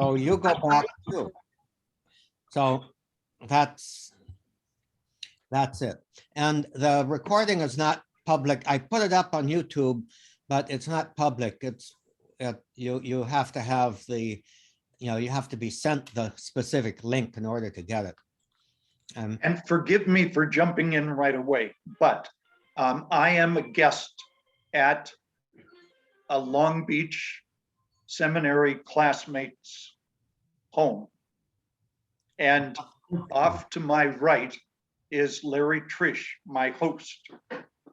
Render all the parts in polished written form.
So you go back too. So that's it. And the recording is not public. I put it up on YouTube, but it's not public. You have to have you have to be sent the specific link in order to get it. And forgive me for jumping in right away, but I am a guest at a Long Beach seminary classmate's home. And off to my right is Larry Triesch, my host,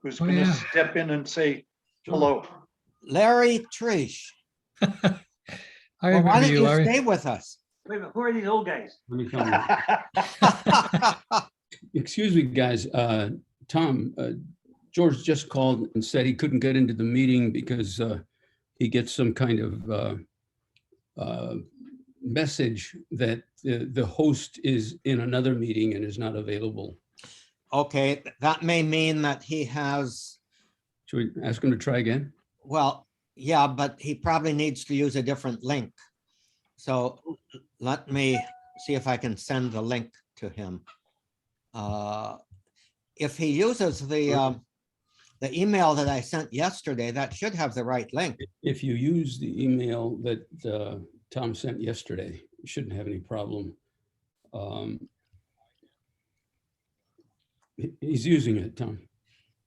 who's going to step in and say hello. Larry Triesch. I Well, remember why don't you, you Larry. stay with us? Wait a minute, who are these old guys? Let me tell you. Excuse me, guys. Tom, George just called and said he couldn't get into the meeting because he gets some kind of message that the host is in another meeting and is not available. Okay, that may mean that he has, Should we ask him to try again? well, yeah, but he probably needs to use a different link. So let me see if I can send the link to him. If he uses the email that I sent yesterday, that should have the right link. If you use the email that Tom sent yesterday, you shouldn't have any problem. He's using it, Tom.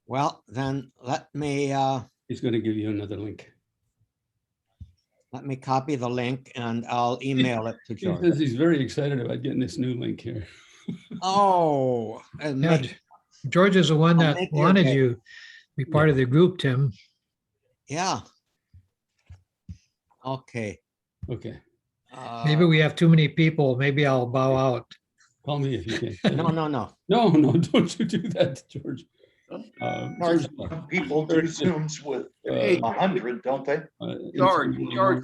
Well, then let me He's going to give you another link. copy the link and I'll email it to He George. says he's very excited about getting this new link here. Oh, and Yeah, George is the one I'll that make your wanted day. you to be part of the group, Tim. yeah. Okay. Okay, Maybe we have too many people. Maybe I'll bow out. call me if you can. No, no, no. No, don't you do that, George. George, People do Zooms with 100, don't they? George,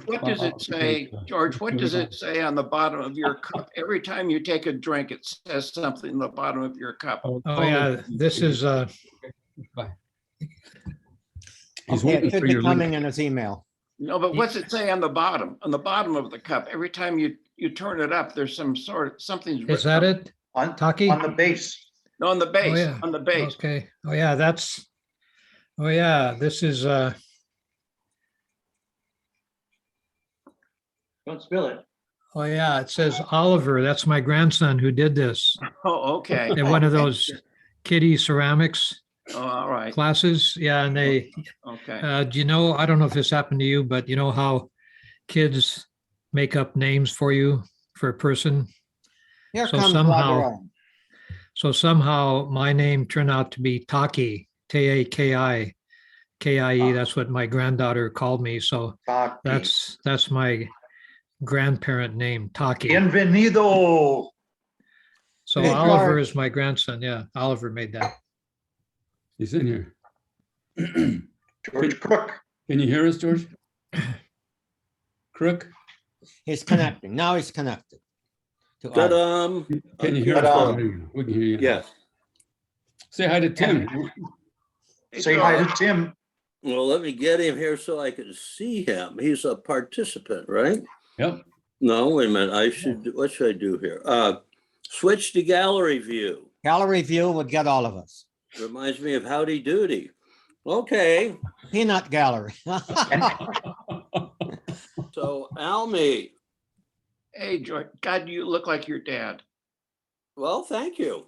what does it say? George, what does it say on the bottom of your cup? Every time you take a drink, it says something in the bottom of your cup. Oh, yeah, this is, Bye. He's Okay, waiting it should for be your coming link. in his email. No, but what's it say on the bottom? On the bottom of the cup, every time you turn it up, there's something's. is that it? On Taki? the base. No, on the base, yeah. on the base. Okay. Oh, yeah, oh, yeah, this is, Don't spill it. oh, yeah, it says Oliver. That's my grandson who did this. Oh, okay. In one of those kiddie ceramics Oh, all right. classes. Yeah, and they, Okay. do you know, I don't know if this happened to you, but you know how kids make up names for you for a person? Here So comes somehow- Lateran. So somehow my name turned out to be Taki, Taki, Kie. That's what my granddaughter called me. So Taki. that's my grandparent name, Taki. Bienvenido. So Hey, Oliver George. is my grandson. Yeah, Oliver made that. He's in here. George Crook. Can you hear us, George? Crook, He's connecting. Now he's connected. To But our- can you hear But, us? We can hear you. yes. Say hi to Tim. Hey, Say hi to George, Tim. Well, let me get him here so I can see him. He's a participant, right? Yep. No, wait a minute. What should I do here? Switch to gallery view. Gallery view would get all of us. Reminds me of Howdy Doody. Okay, Peanut gallery. so Almy. Hey, George, God, you look like your dad. Well, thank you.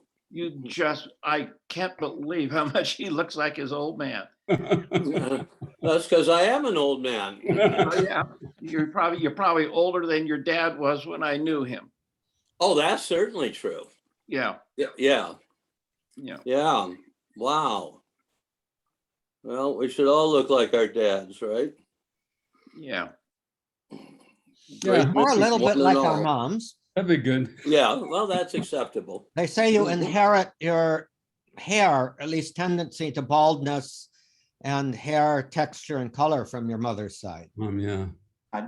I can't believe how much he looks like his old man. That's because I am an old man. Oh, yeah, you're probably older than your dad was when I knew him. Oh, that's certainly true. Yeah, Yeah. yeah. Wow. Well, we should all look like our dads, right? Yeah. Yeah, Or a little One bit and like our all. moms. That'd be good. Yeah, well, that's acceptable. They say you inherit your hair, at least tendency to baldness and hair texture and color from your mother's side. Yeah.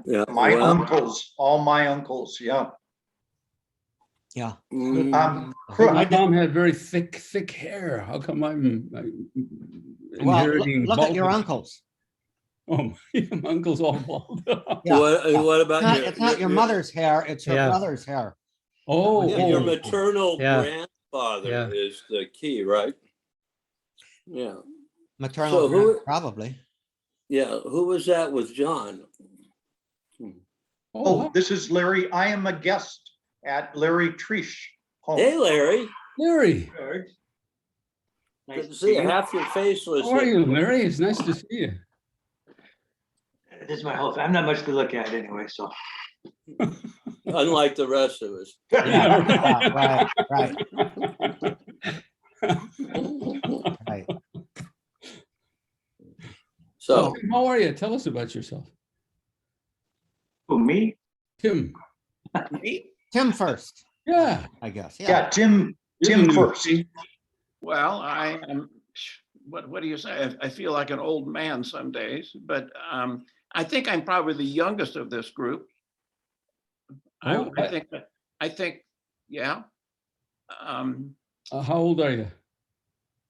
Yeah. My well, uncles, all my uncles, yeah. Yeah. mm, Crook. My mom had very thick hair. How come I'm Well, inheriting look at your baldness? uncles. Oh, my uncle's all bald. Yeah. What about It's not your mother's hair, it's your Yeah. brother's hair. Oh, Yeah, your oh, maternal Yeah. grandfather Yeah. is the key, right? Yeah, Maternal, So who- probably. yeah. Who was that with John? Oh, this is Larry. I am a guest at Larry Triesch home. Hey, Larry. Larry, George. Nice Good to see you. Half your face was. how are you, Larry? It's nice to see you. This is my whole, I'm not much to look at anyway, so. Unlike the rest of us. Yeah, right. Right. So, Tim, how are you? Tell us about yourself. Who, me? Tim. Tim first, Yeah. I guess. Yeah, Tim You're the new first. chief. Well, I am, what do you say? I feel like an old man some days, but I think I'm probably the youngest of this group. Oh, I think, yeah. How old are you?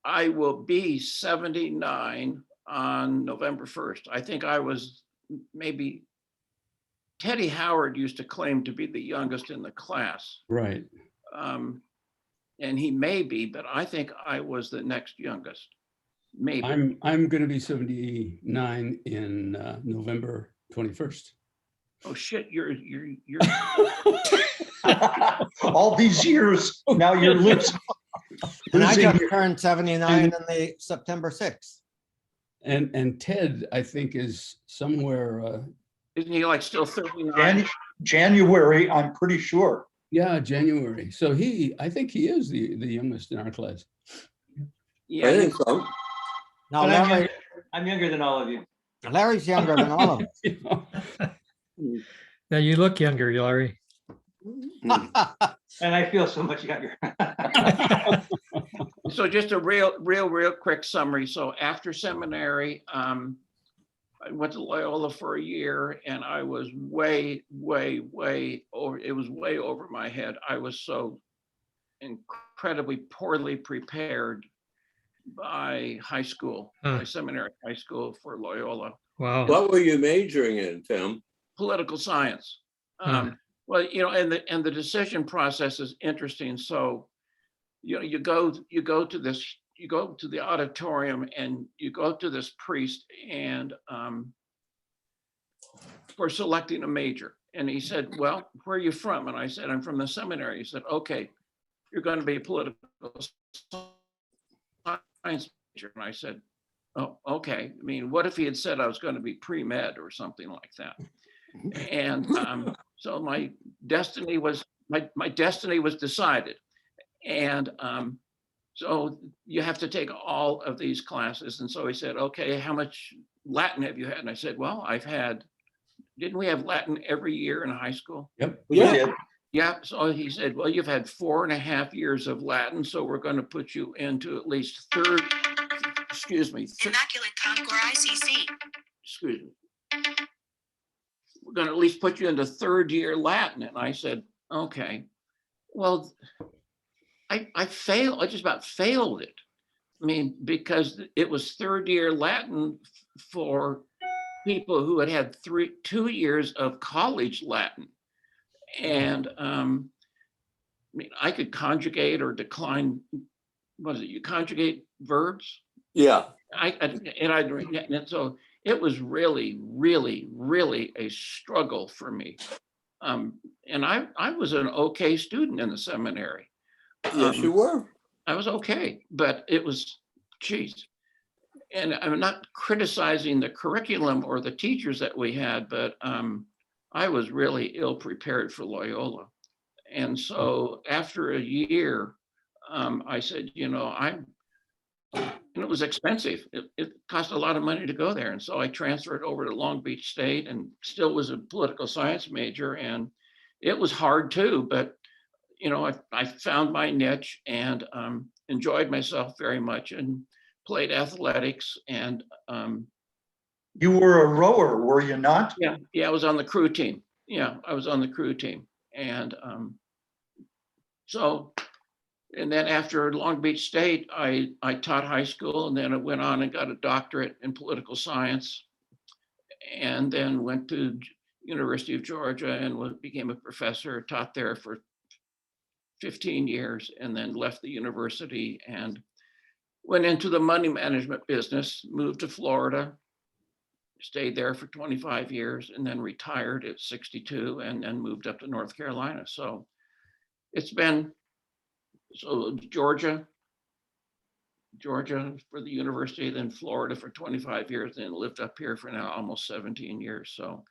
I will be 79 on November 1st. I think I was maybe, Teddy Howard used to claim to be the youngest in the class. Right. And he may be, but I think I was the next youngest. Maybe. I'm going to be 79 in November 21st. Oh shit, you're All these years, now you're losing. And I losing just turned 79 in the September 6th. And Ted, I think, is somewhere, isn't he like still 39? January, I'm pretty sure. yeah, January. So I think he is the youngest in our class. I Yeah, think so. No, But Larry, I'm younger than all of you. Larry's younger than all of us. Yeah, you look younger, Larry. And I feel so much younger. so just a real quick summary. So after seminary, I went to Loyola for a year and I was way over, it was way over my head. I was so incredibly poorly prepared by high school, by seminary high school for Loyola. Wow. What were you majoring in, Tim? Political science. Well, you know, and the decision process is interesting. So, you know, you go to the auditorium and you go to this priest and for selecting a major. And he said, well, where are you from? And I said, I'm from the seminary. He said, okay, you're going to be a political science major. And I said, oh, okay. I mean, what if he had said I was going to be pre-med or something like that? And so my destiny was decided. And so you have to take all of these classes. And so he said, okay, how much Latin have you had? And I said, well, didn't we have Latin every year in high school? Yep. Yeah. Yeah. So he said, well, you've had 4.5 years of Latin. So we're going to put you into at least third, excuse me. Immaculate Concord ICC. Excuse me. We're going to at least put you into third year Latin. And I said, okay, well, I failed. I just about failed it. I mean, because it was third year Latin for people who had 2 years of college Latin. And I mean, I could conjugate or decline, what is it? You conjugate verbs? Yeah. And so it was really a struggle for me. And I was an okay student in the seminary. Yes, you were. I was okay, but it was, geez. And I'm not criticizing the curriculum or the teachers that we had, but I was really ill prepared for Loyola. And so after a year, I said, you know, and it was expensive. It cost a lot of money to go there. And so I transferred over to Long Beach State and still was a political science major. And it was hard too, but you know, I found my niche and enjoyed myself very much and played athletics. And You were a rower, were you not? yeah, I was on the crew team. Yeah, I was on the crew team. And and then after Long Beach State, I taught high school and then I went on and got a doctorate in political science. and then went to University of Georgia and became a professor, taught there for 15 years, and then left the university and went into the money management business, moved to Florida, stayed there for 25 years, and then retired at 62 and then moved up to North Carolina. So it's been, Georgia for the university, then Florida for 25 years, then lived up here for now almost 17 years. So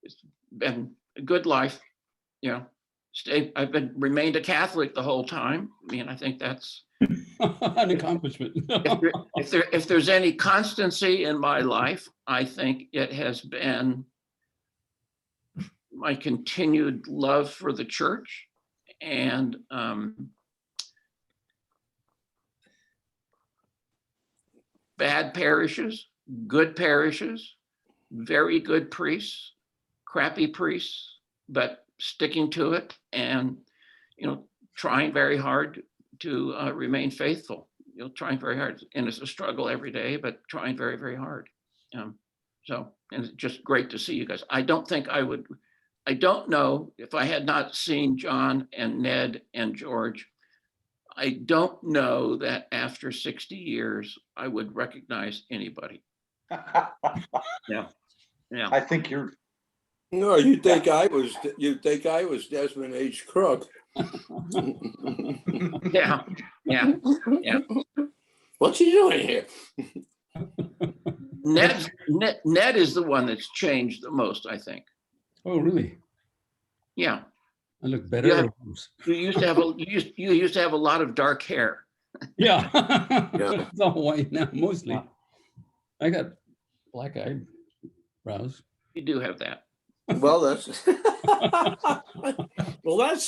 it's been a good life, you know. I've remained a Catholic the whole time. I mean, I think that's An accomplishment. if there's any constancy in my life, I think it has been my continued love for the church and bad parishes, good parishes, very good priests, crappy priests, but sticking to it and, you know, trying very hard to remain faithful, you know, trying very hard. And it's a struggle every day, but trying very, very hard. So, and it's just great to see you guys. I don't know if I had not seen John and Ned and George, I don't know that after 60 years, I would recognize anybody. Yeah. I think you're, No, you think I was Desmond H. Crook. Yeah. What's he doing here? Ned is the one that's changed the most, I think. Oh, really? Yeah. I look better. Yeah. You used to have a lot of dark hair. Yeah. Yeah. It's all white now, mostly. I got black eyebrows. You do have that. Well, that's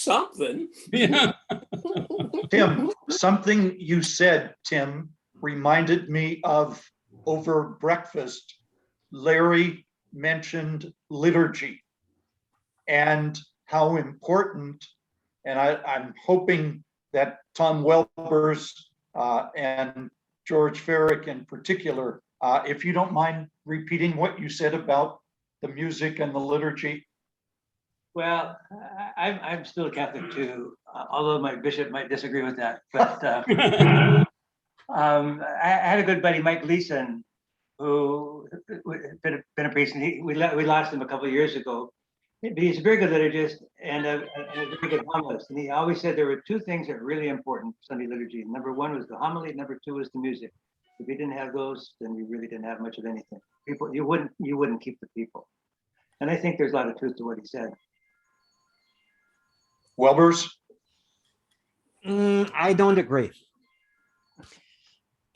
something. Yeah. Tim, something you said, Tim, reminded me of over breakfast. Larry mentioned liturgy and how important, and I'm hoping that Tom Welbers and George Farrick in particular, if you don't mind repeating what you said about the music and the liturgy. Well, I'm still a Catholic too, although my bishop might disagree with that. But I had a good buddy, Mike Leeson, who been a priest, and we lost him a couple of years ago. But he's a very good liturgist and a very good homilist. And he always said there were two things that were really important for Sunday liturgy. Number one was the homily. Number two was the music. If you didn't have those, then you really didn't have much of anything. People, you wouldn't keep the people. And I think there's a lot of truth to what he said. Welbers? I don't agree.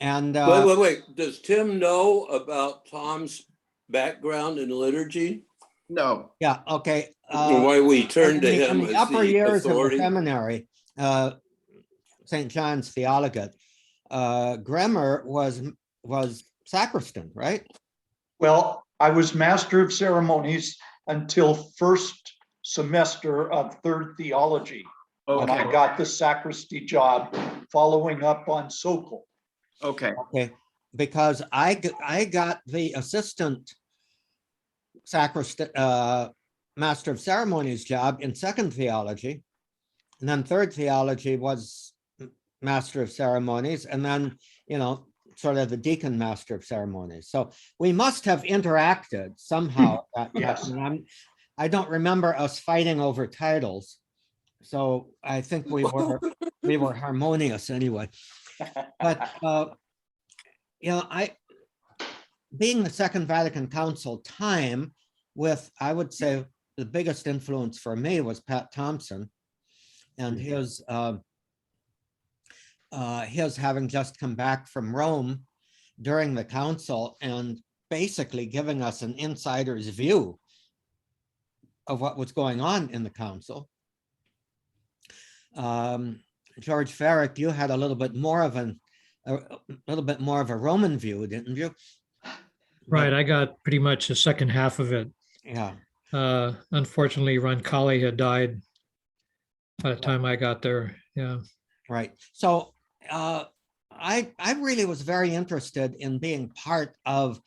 And Wait. Does Tim know about Tom's background in liturgy? No. yeah, okay. Why we turn to him in the as upper the years of the authority? seminary, St. John's Theologate, Gremer was sacristan, right? Well, I was master of ceremonies until first semester of third theology. When I Okay. got the sacristy job following up on Sokol. Okay. Okay, because I got the assistant sacristan, master of ceremonies job in second theology. And then third theology was master of ceremonies, and then, you know, sort of the deacon master of ceremonies. So we must have interacted somehow. Yes. And I don't remember us fighting over titles. So I think we were harmonious anyway. But you know, being the Second Vatican Council time with, I would say the biggest influence for me was Pat Thompson and his having just come back from Rome during the council and basically giving us an insider's view of what was going on in the council. George Farrick, you had a little bit more of a Roman view, didn't you? Right, I got pretty much the second half of it. Yeah. Unfortunately, Roncalli had died by the time I got there. Yeah. Right. So I really was very interested in being part of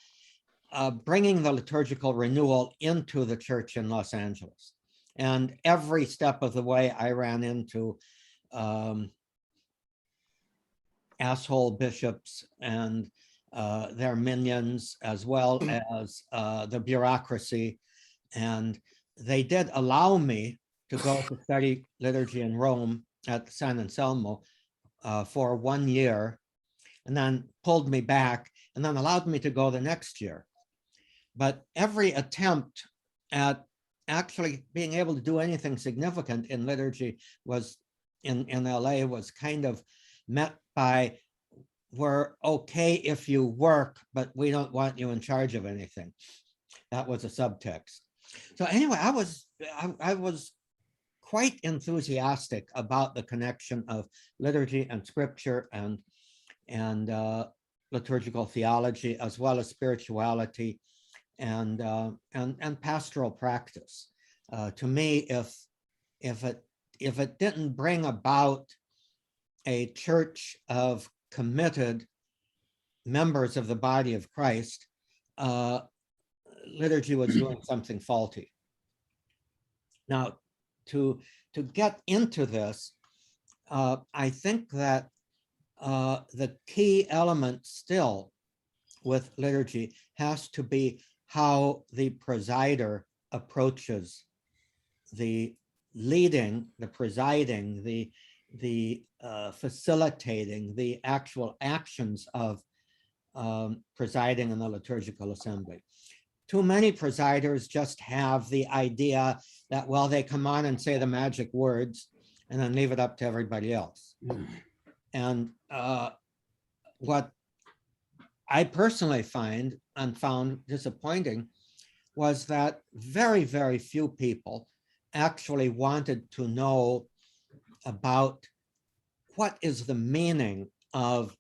bringing the liturgical renewal into the church in Los Angeles. And every step of the way, I ran into asshole bishops and their minions, as well as the bureaucracy. And they did allow me to go to study liturgy in Rome at San Anselmo for 1 year, and then pulled me back, and then allowed me to go the next year. But every attempt at actually being able to do anything significant in liturgy was in LA was kind of met by, we're okay if you work, but we don't want you in charge of anything. That was a subtext. So anyway, I was quite enthusiastic about the connection of liturgy and scripture and liturgical theology, as well as spirituality and pastoral practice. To me, if it didn't bring about a church of committed members of the body of Christ, liturgy was doing something faulty. Now, to get into this, I think that the key element still with liturgy has to be how the presider approaches the leading, the presiding, the facilitating the actual actions of presiding in the liturgical assembly. Too many presiders just have the idea that, well, they come on and say the magic words and then leave it up to everybody else. And what I personally found disappointing was that very, very few people actually wanted to know about what is the meaning of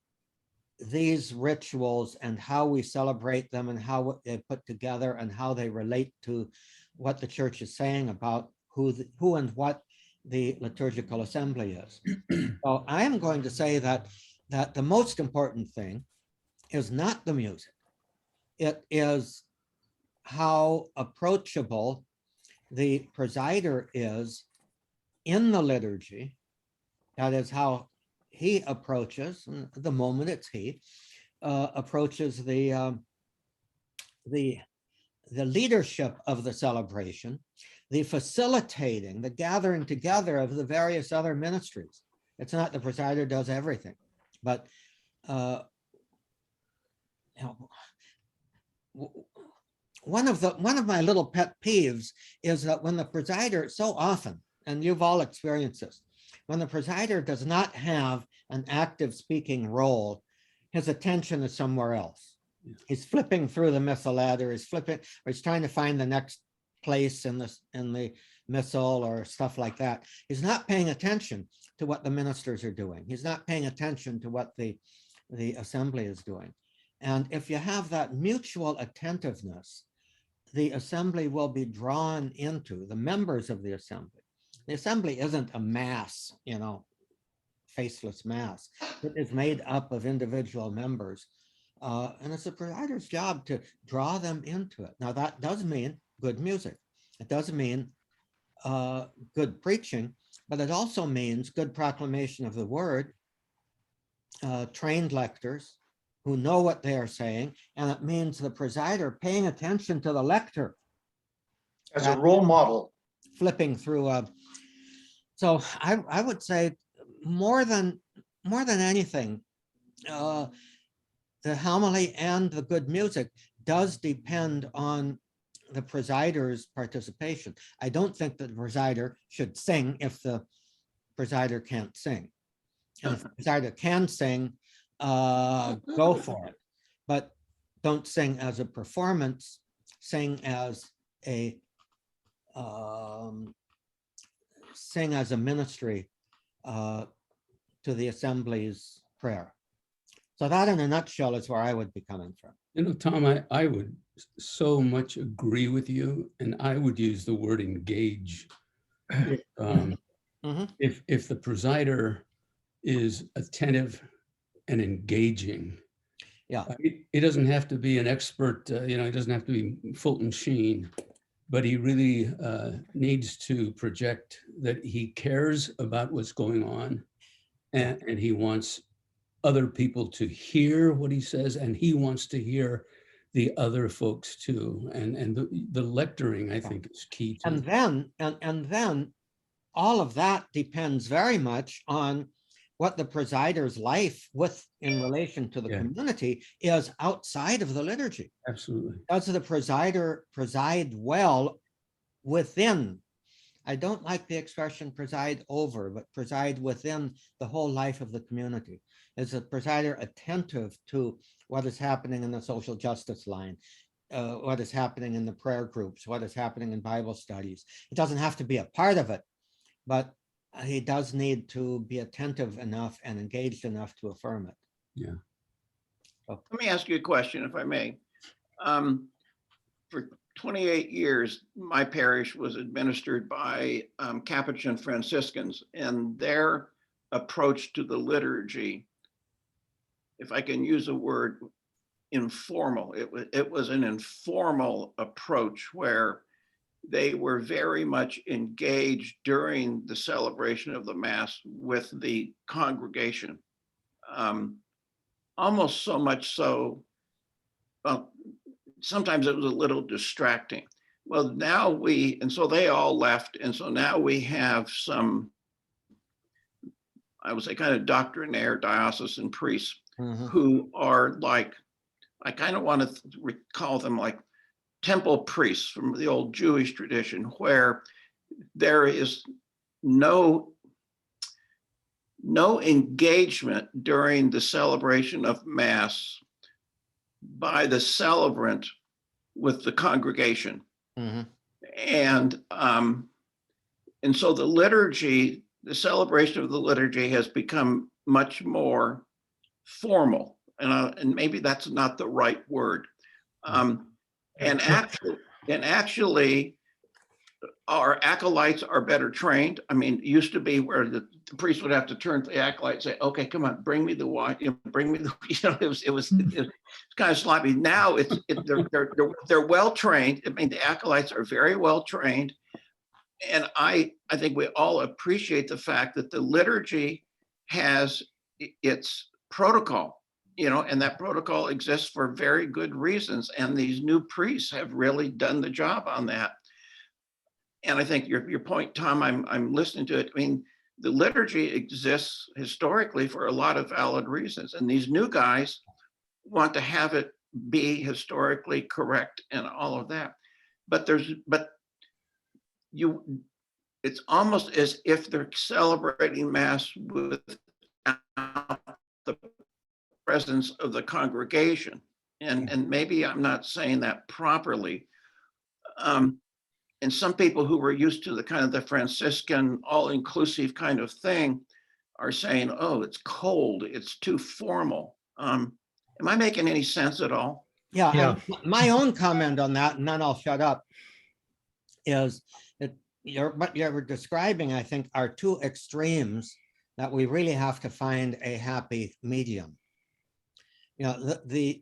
these rituals and how we celebrate them and how they put together and how they relate to what the church is saying about who and what the liturgical assembly is. So I am going to say that the most important thing is not the music. It is how approachable the presider is in the liturgy. That is how he approaches, and at the moment it's he, approaches the leadership of the celebration, the facilitating, the gathering together of the various other ministries. It's not the presider does everything, but one of my little pet peeves is that when the presider, so often, and you've all experienced this, when the presider does not have an active speaking role, his attention is somewhere else. He's flipping through the missal ladder, he's flipping, or he's trying to find the next place in the missal or stuff like that. He's not paying attention to what the ministers are doing. He's not paying attention to what the assembly is doing. And if you have that mutual attentiveness, the assembly will be drawn into, the members of the assembly. The assembly isn't a mass, faceless mass. It is made up of individual members. And it's the presider's job to draw them into it. Now, that does mean good music. It does mean good preaching, but it also means good proclamation of the word, trained lectors who know what they are saying, and it means the presider paying attention to the lector. As a role model. Flipping through. So I would say more than anything, the homily and the good music does depend on the presider's participation. I don't think that the presider should sing if the presider can't sing. And if the presider can sing, go for it. But don't sing as a performance, sing as a ministry to the assembly's prayer. So that in a nutshell is where I would be coming from. Tom, I would so much agree with you, and I would use the word engage. If the presider is attentive and engaging, He doesn't have to be an expert, he doesn't have to be Fulton Sheen, but he really needs to project that he cares about what's going on, and he wants other people to hear what he says, and he wants to hear the other folks too. And the lecturing, I think, is key to And then all of that depends very much on what the presider's life in relation to the community is outside of the liturgy. Absolutely. Does the presider preside well within? I don't like the expression preside over, but preside within the whole life of the community. Is the presider attentive to what is happening in the social justice line, what is happening in the prayer groups, what is happening in Bible studies? It doesn't have to be a part of it, but he does need to be attentive enough and engaged enough to affirm it. Yeah. Let me ask you a question, if I may. For 28 years, my parish was administered by Capuchin Franciscans, and their approach to the liturgy, if I can use a word, informal. It was an informal approach where they were very much engaged during the celebration of the Mass with the congregation. Almost so much so, sometimes it was a little distracting. Well, now and so they all left. And so now we have some, I would say, kind of doctrinaire diocesan priests who are like, I kind of want to recall them like temple priests from the old Jewish tradition, where there is no engagement during the celebration of Mass by the celebrant with the congregation. And so the liturgy, the celebration of the liturgy has become much more formal, and maybe that's not the right word. And actually, our acolytes are better trained. I mean, it used to be where the priest would have to turn to the acolyte and say, "Okay, come on, bring me the wine. Bring me the." It was kind of sloppy. Now they're well trained. I mean, the acolytes are very well trained, and I think we all appreciate the fact that the liturgy has its protocol. And that protocol exists for very good reasons. And these new priests have really done the job on that. And I think your point, Tom, I'm listening to it. I mean, the liturgy exists historically for a lot of valid reasons. And these new guys want to have it be historically correct and all of that. But it's almost as if they're celebrating Mass without the presence of the congregation. And maybe I'm not saying that properly. And some people who were used to the kind of the Franciscan all-inclusive kind of thing are saying, "Oh, it's cold, it's too formal." Am I making any sense at all? Yeah. My own comment on that, and then I'll shut up, is that what you're describing, I think, are two extremes that we really have to find a happy medium. The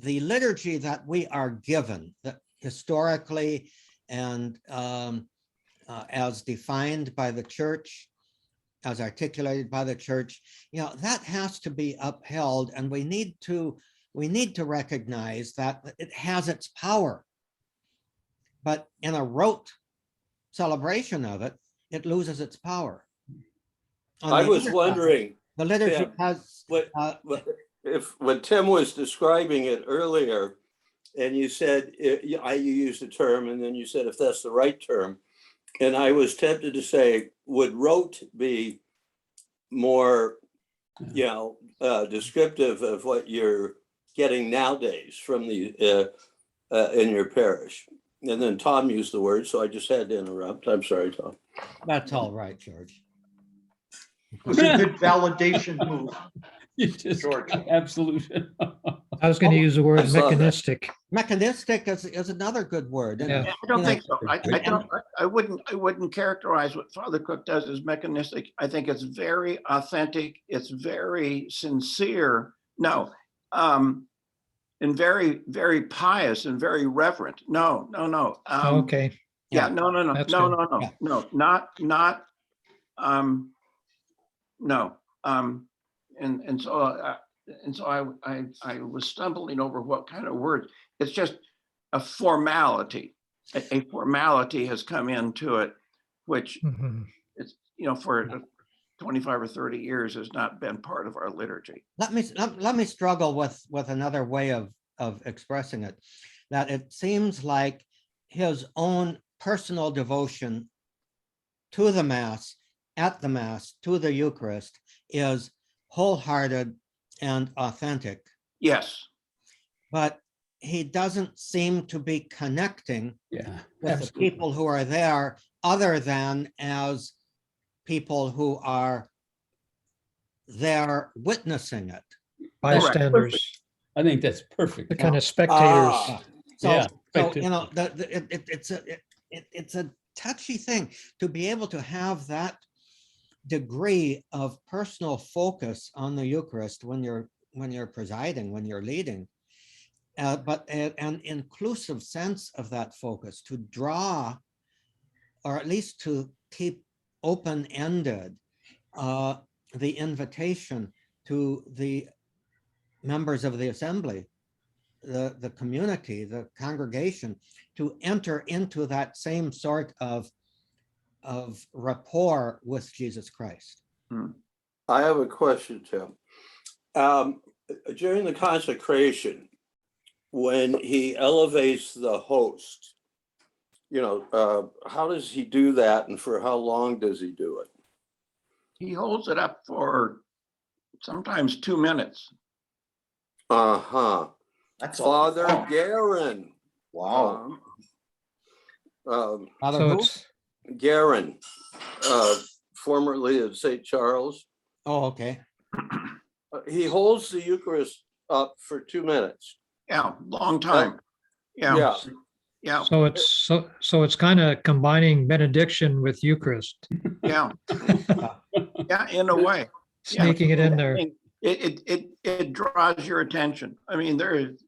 liturgy that we are given, that historically and as defined by the church, as articulated by the church, that has to be upheld, and we need to recognize that it has its power. But in a rote celebration of it, it loses its power. I was wondering, the liturgy has when Tim was describing it earlier, and you said, you used a term, and then you said, if that's the right term. And I was tempted to say, would rote be more, descriptive of what you're getting nowadays from the in your parish? And then Tom used the word, so I just had to interrupt. I'm sorry, Tom. That's all right, George. It was a good validation move. George. Absolution. I was going to use the word mechanistic. Mechanistic is another good word. Yeah. I don't think so. I wouldn't characterize what Father Cook does as mechanistic. I think it's very authentic. It's very sincere. No, and very, very pious and very reverent. No. Okay. Yeah, no, That's good. Yeah. no, no. And so I was stumbling over what kind of word. It's just a formality. A formality has come into it, which Mhm. it's, for 25 or 30 years has not been part of our liturgy. Let me struggle with another way of expressing it, that it seems like his own personal devotion to the Mass, at the Mass, to the Eucharist is wholehearted and authentic, Yes. but he doesn't seem to be connecting Yeah. with the absolutely. people who are there other than as people who are there witnessing it. Bystanders, I think that's perfect. the kind of spectators. Ah, So, Yeah, so you know, it's a touchy thing to be able to have that degree of personal focus on the Eucharist when you're presiding, when you're leading, but an inclusive sense of that focus to draw, or at least to keep open-ended the invitation to the members of the assembly, the community, the congregation, to enter into that same sort of rapport with Jesus Christ. I have a question, Tim. During the consecration, when he elevates the host, how does he do that, and for how long does he do it? He holds it up for sometimes 2 minutes. Uh-huh. That's Father wow. Guerin. Wow. Father So who? it's, Guerin, formerly of St. Charles. Oh, okay. He holds the Eucharist up for 2 minutes. Yeah, long time. Yeah. Yeah. so it's kind of combining benediction with Eucharist, Yeah. Yeah, in a way. sneaking it in there. It draws your attention. I mean,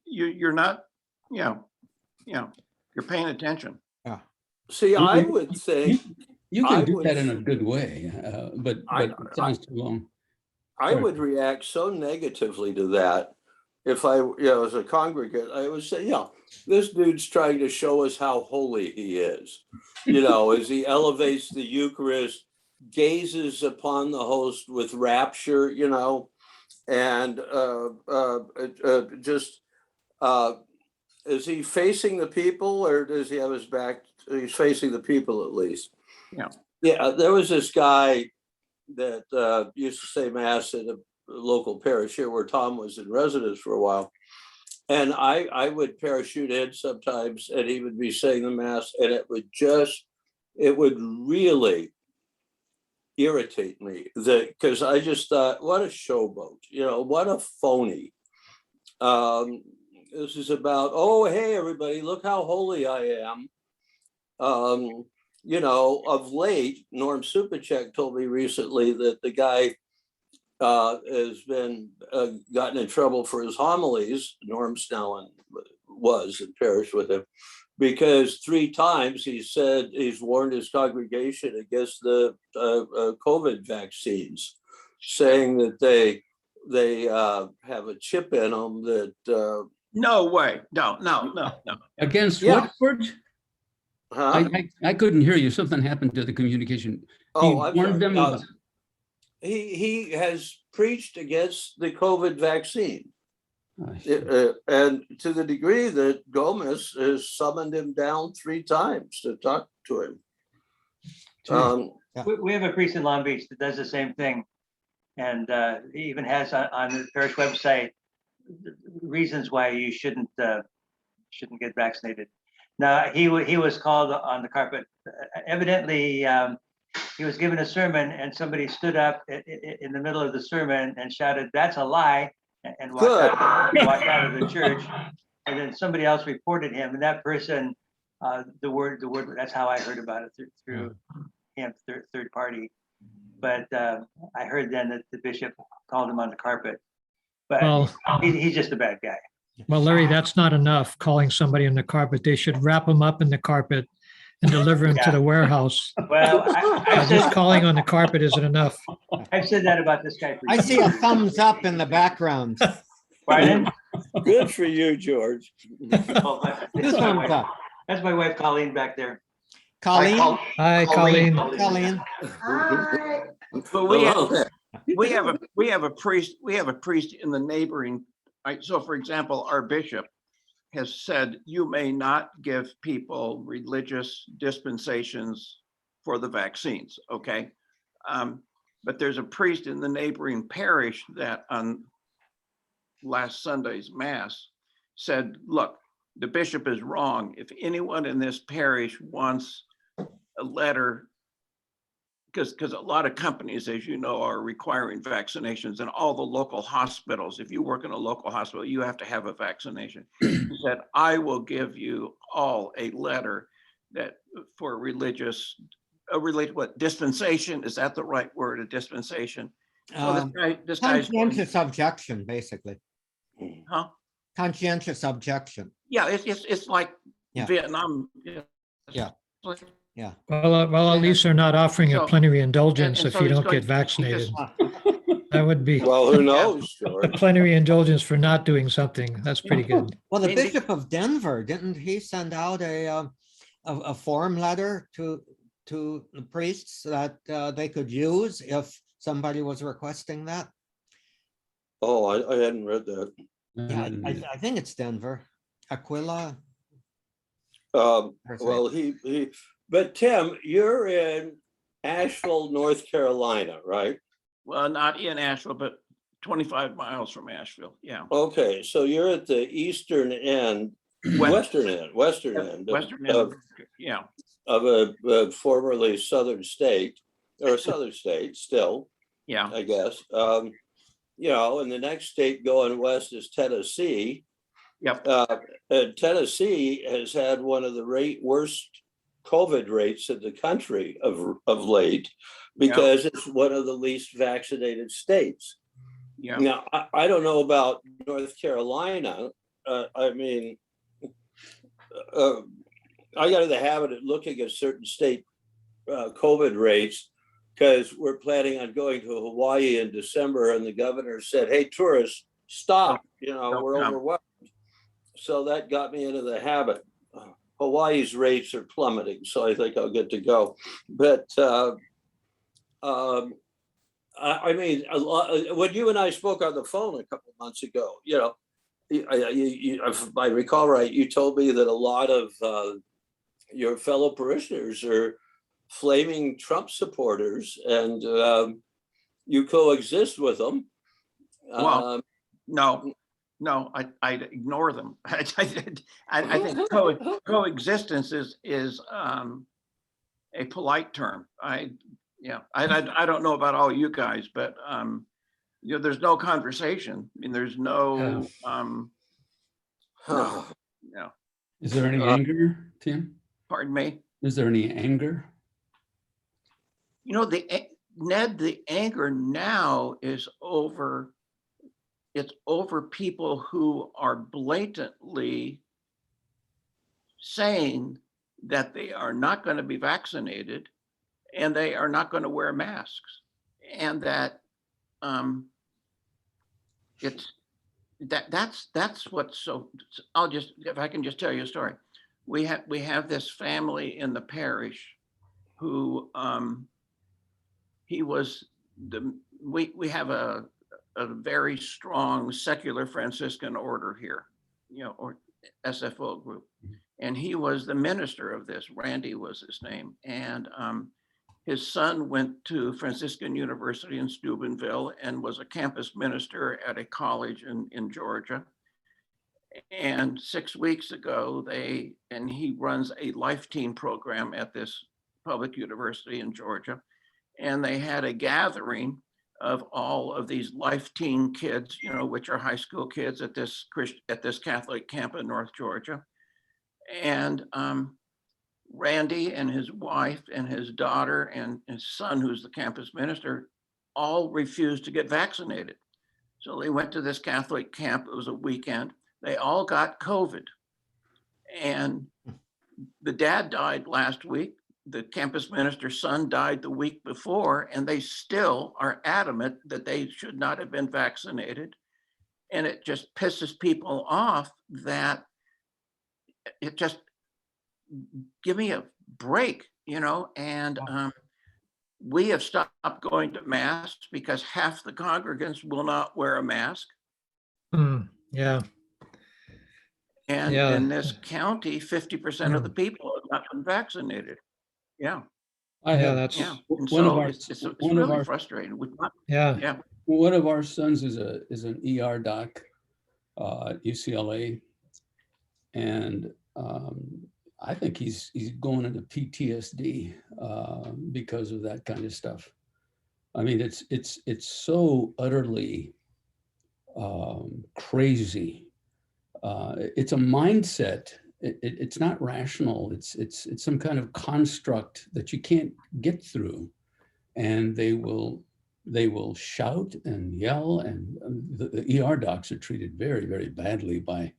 you're not, you're paying attention. See, I would think You I can do would- that in a good way, but it sounds too long. I would react so negatively to that if I, as a congregant, I would say, this dude's trying to show us how holy he is. As he elevates the Eucharist, gazes upon the host with rapture, and is he facing the people, or does he have his back? He's facing the people at least. Yeah. There was this guy that used to say Mass at a local parish here where Tom was in residence for a while. And I would parachute in sometimes, and he would be saying the Mass, and it would really irritate me, because I just thought, what a showboat, what a phony. This is about, oh, hey, everybody, look how holy I am. Of late, Norm Supacek told me recently that the guy has been gotten in trouble for his homilies. Norm Snellen was in parish with him, because 3 times he said he's warned his congregation against the COVID vaccines, saying that they have a chip in them that. No way. No. Against Yeah. what, George? Huh? I couldn't hear you. Something happened to the communication. Oh, He I'm warned sorry. them about- He has preached against the COVID vaccine. I see. And to the degree that Gomez has summoned him down 3 times to talk to him. We have a priest in Long Beach that does the same thing. And he even has on the parish website reasons why you shouldn't get vaccinated. Now, he was called on the carpet. Evidently, he was given a sermon, and somebody stood up in the middle of the sermon and shouted, "That's a lie," and walked out of the church. And then somebody else reported him, and that person, the word, that's how I heard about it through him, third party. But I heard then that the bishop called him on the carpet. But Well, he's just a bad guy. well, Larry, that's not enough, calling somebody in the carpet. They should wrap them up in the carpet and deliver them to Yeah. the warehouse. Well, Just calling on the carpet isn't enough. I've said that about this guy. For I see a years. thumbs up in the background. Pardon? Good for you, George. Oh, Two thumbs up. That's my wife Colleen back there. Colleen, Hi, Colleen. Colleen, But we have, Hello there. we have a priest in the neighboring, so for example, our bishop has said, you may not give people religious dispensations for the vaccines, okay? But there's a priest in the neighboring parish that on last Sunday's mass said, look, the bishop is wrong. If anyone in this parish wants a letter, because a lot of companies, as you know, are requiring vaccinations, and all the local hospitals, if you work in a local hospital, you have to have a vaccination. He said, I will give you all a letter that for religious, what, dispensation, is that the right word, a dispensation? So this guy's conscientious objection, basically. huh? Conscientious objection. Yeah, it's like Yeah. Vietnam. Yeah. Like- Yeah. Well, at least they're not offering a So- plenary indulgence and if so you he's don't going- get vaccinated. he That would be Well, who knows, a George? plenary indulgence for not doing something. That's pretty good. Well, the Maybe- Bishop of Denver, didn't he send out a form letter to the priests that they could use if somebody was requesting that? Oh, I hadn't read that. Yeah, I think it's Denver. Aquila. Well, but Tim, you're in Asheville, North Carolina, right? Well, not in Asheville, but 25 miles from Asheville. Yeah. Okay, so you're at the eastern end, western end Western of, end. Yeah. of a formerly southern state, or a southern state still, Yeah. I guess. You know, and the next state going west is Tennessee. Yep. And Tennessee has had one of the worst COVID rates in the country of late, because it's one of the least vaccinated states. Yeah. Now, I don't know about North Carolina. I mean, I got in the habit of looking at certain state COVID rates, because we're planning on going to Hawaii in December, and the governor said, hey, tourists, stop, you know, Don't we're come. overwhelmed. So that got me into the habit. Hawaii's rates are plummeting, so I think I'll get to go. But I mean, when you and I spoke on the phone a couple of months ago, you know, if I recall right, you told me that a lot of your fellow parishioners are flaming Trump supporters, and you coexist with them. Well, no, I ignore them. I think coexistence is a polite term. I don't know about all you guys, but you know, there's no conversation. I mean, there's no no. Is there any anger, Tim? Pardon me. Is there any anger? You know, the anger now is over. It's over people who are blatantly saying that they are not going to be vaccinated and they are not going to wear masks, and that that's what's so. If I can just tell you a story. We have this family in the parish who we have a very strong secular Franciscan order here, you know, or SFO group. And he was the minister of this. Randy was his name. And his son went to Franciscan University in Steubenville and was a campus minister at a college in Georgia. And 6 weeks ago, he runs a life team program at this public university in Georgia. And they had a gathering of all of these life teen kids, you know, which are high school kids at this Catholic camp in North Georgia. And Randy and his wife and his daughter and his son, who's the campus minister, all refused to get vaccinated. So they went to this Catholic camp. It was a weekend. They all got COVID. And the dad died last week. The campus minister's son died the week before, and they still are adamant that they should not have been vaccinated. And it just pisses people off that it just, give me a break, and we have stopped going to masks because half the congregants will not wear a mask. Yeah. And Yeah. in this county, 50% of the people have not been vaccinated. Yeah, I Yeah, have that's, yeah. And one of so our it's one of really our frustrating. yeah. Yeah. one of our sons is an ER doc at UCLA, and I think he's going into PTSD because of that kind of stuff. I mean, it's so utterly crazy. It's a mindset. It's not rational. It's some kind of construct that you can't get through, and they will shout and yell, and the ER docs are treated very, very badly by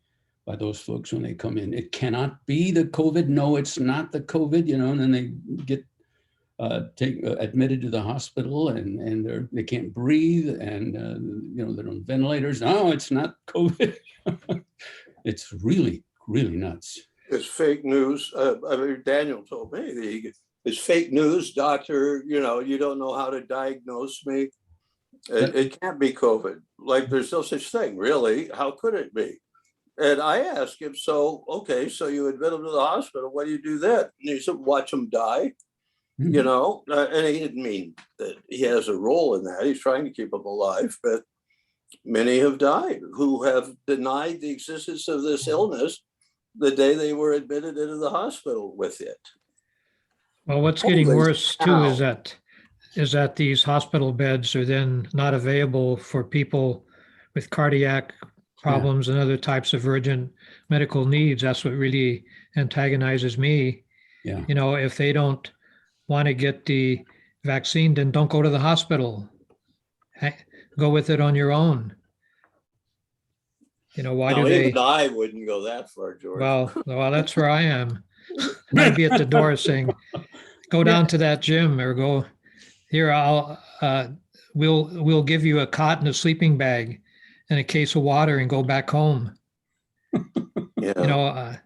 those folks when they come in. It cannot be the COVID. No, it's not the COVID. And then they get admitted to the hospital, and they can't breathe, and they're on ventilators. No, it's not COVID. It's really, really nuts. It's fake news. I mean, Daniel told me it's fake news, doctor. You don't know how to diagnose me. It can't be COVID. Like, there's no such thing, really. How could it be? And I asked him, so you admit him to the hospital. What do you do then? And he said, watch him die. Mm-hmm. And he didn't mean that he has a role in that. He's trying to keep them alive, but many have died who have denied the existence of this illness the day they were admitted into the hospital with it. Well, what's getting Holy worse too cow. is that these hospital beds are then not available for people with cardiac problems and other types of urgent medical needs. That's what really antagonizes me. Yeah. If they don't want to get the vaccine, then don't go to the hospital. Go with it on your own. Why do they? Even I wouldn't go that far, George. Well, that's where I am. I'd be at the door saying, "Go down to that gym, or go here. We'll give you a cot and a sleeping bag and a case of water, and go back home." Yeah.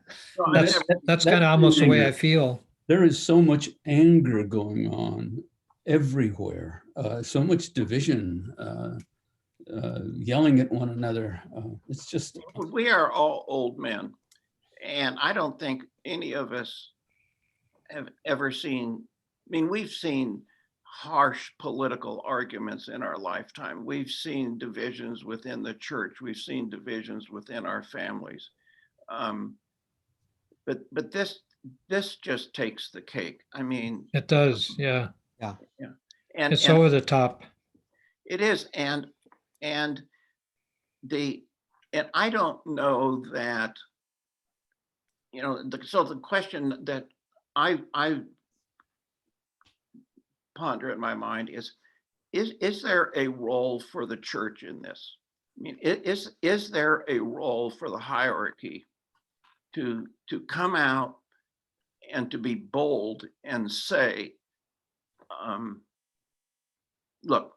That's kind of almost the way I feel. There is so much anger going on everywhere, so much division, yelling at one another. It's just. We are all old men, and I don't think any of us have ever seen, we've seen harsh political arguments in our lifetime. We've seen divisions within the church. We've seen divisions within our families. But this just takes the cake. It does. Yeah. Yeah. And it's over the top. It is. And I don't know that, so the question that I ponder in my mind is there a role for the church in this? Is there a role for the hierarchy to come out and to be bold and say, look,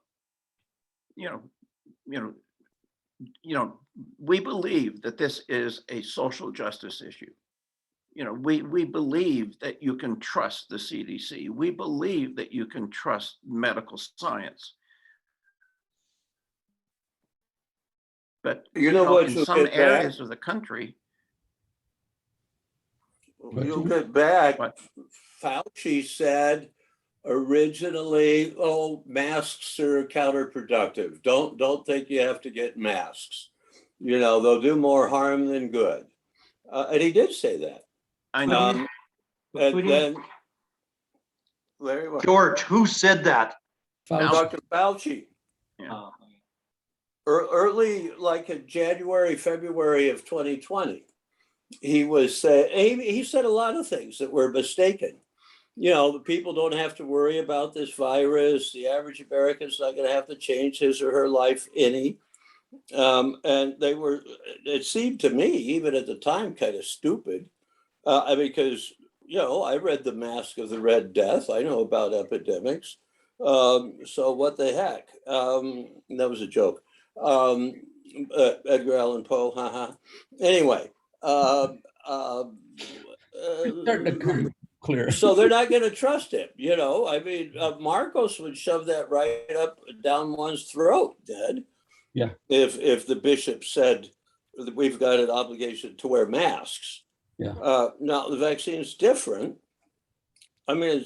we believe that this is a social justice issue. We believe that you can trust the CDC. We believe that you can trust medical science. But what in some areas of the country, you'll get back. Fauci said originally, masks are counterproductive. Don't think you have to get masks. They'll do more harm than good. And he did say that. I know. And then, George, who said that? Dr. Fauci. Yeah. Early, like in January, February of 2020, he said a lot of things that were mistaken. The people don't have to worry about this virus. The average American's not going to have to change his or her life any. And they were, it seemed to me, even at the time, kind of stupid. Because, I read The Mask of the Red Death. I know about epidemics. So what the heck? That was a joke. Edgar Allan Poe, haha. Anyway, It's starting to come clear. so they're not going to trust him. I mean, Marcos would shove that right up down one's throat, Dad. Yeah. If the bishop said that we've got an obligation to wear masks. Yeah. Now the vaccine's different. I mean,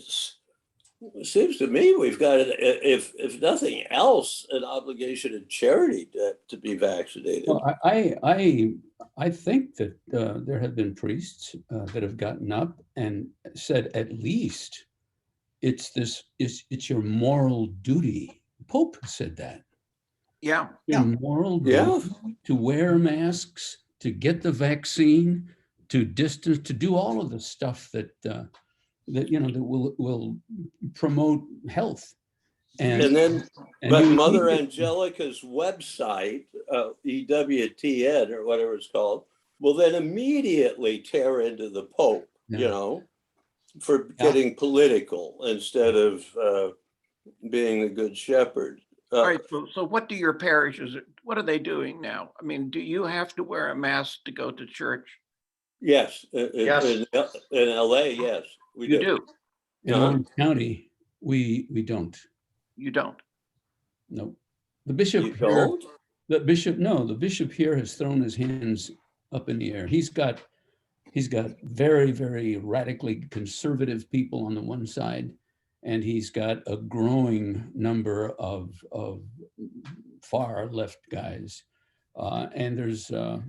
it seems to me we've got, if nothing else, an obligation of charity to be vaccinated. Well, I think that there have been priests that have gotten up and said at least it's your moral duty. Pope said that. Yeah. Your moral duty to wear masks, to get the vaccine, to distance, to do all of the stuff that will promote health. And then, and but you Mother need to- Angelica's website, EWTN or whatever it's called, will then immediately tear into the Pope, for getting political instead of being the good shepherd. All right. So what do your parishes, what are they doing now? I mean, do you have to wear a mask to go to church? Yes. Yes. In LA, yes. We You do. in Orange County, we don't. You don't. No. The bishop You here, don't? the bishop here has thrown his hands up in the air. He's got very, very radically conservative people on the one side, and he's got a growing number of far left guys. And there's a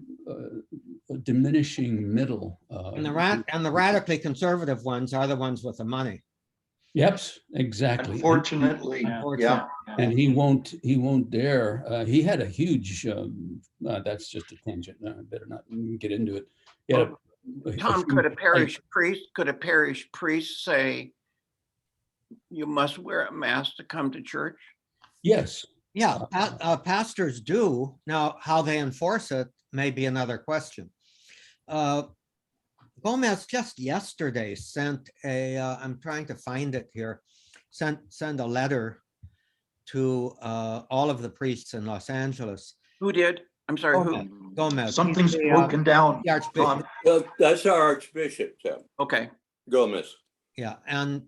diminishing middle. And the radically conservative ones are the ones with the money. Yep, exactly. Unfortunately, yeah. And he won't dare. He had a huge. That's just a tangent. I better not get into it. He had Tom, could a parish priest say you must wear a mask to come to church? Yes. Yeah, pastors do. Now, how they enforce it may be another question. Gomez just yesterday sent I'm trying to find it here, sent a letter to all of the priests in Los Angeles. Who did? I'm sorry, who? Gomez. Something's broken down, The Archbishop. Tom. That's our Archbishop, Tim. Okay. Gomez. Yeah, and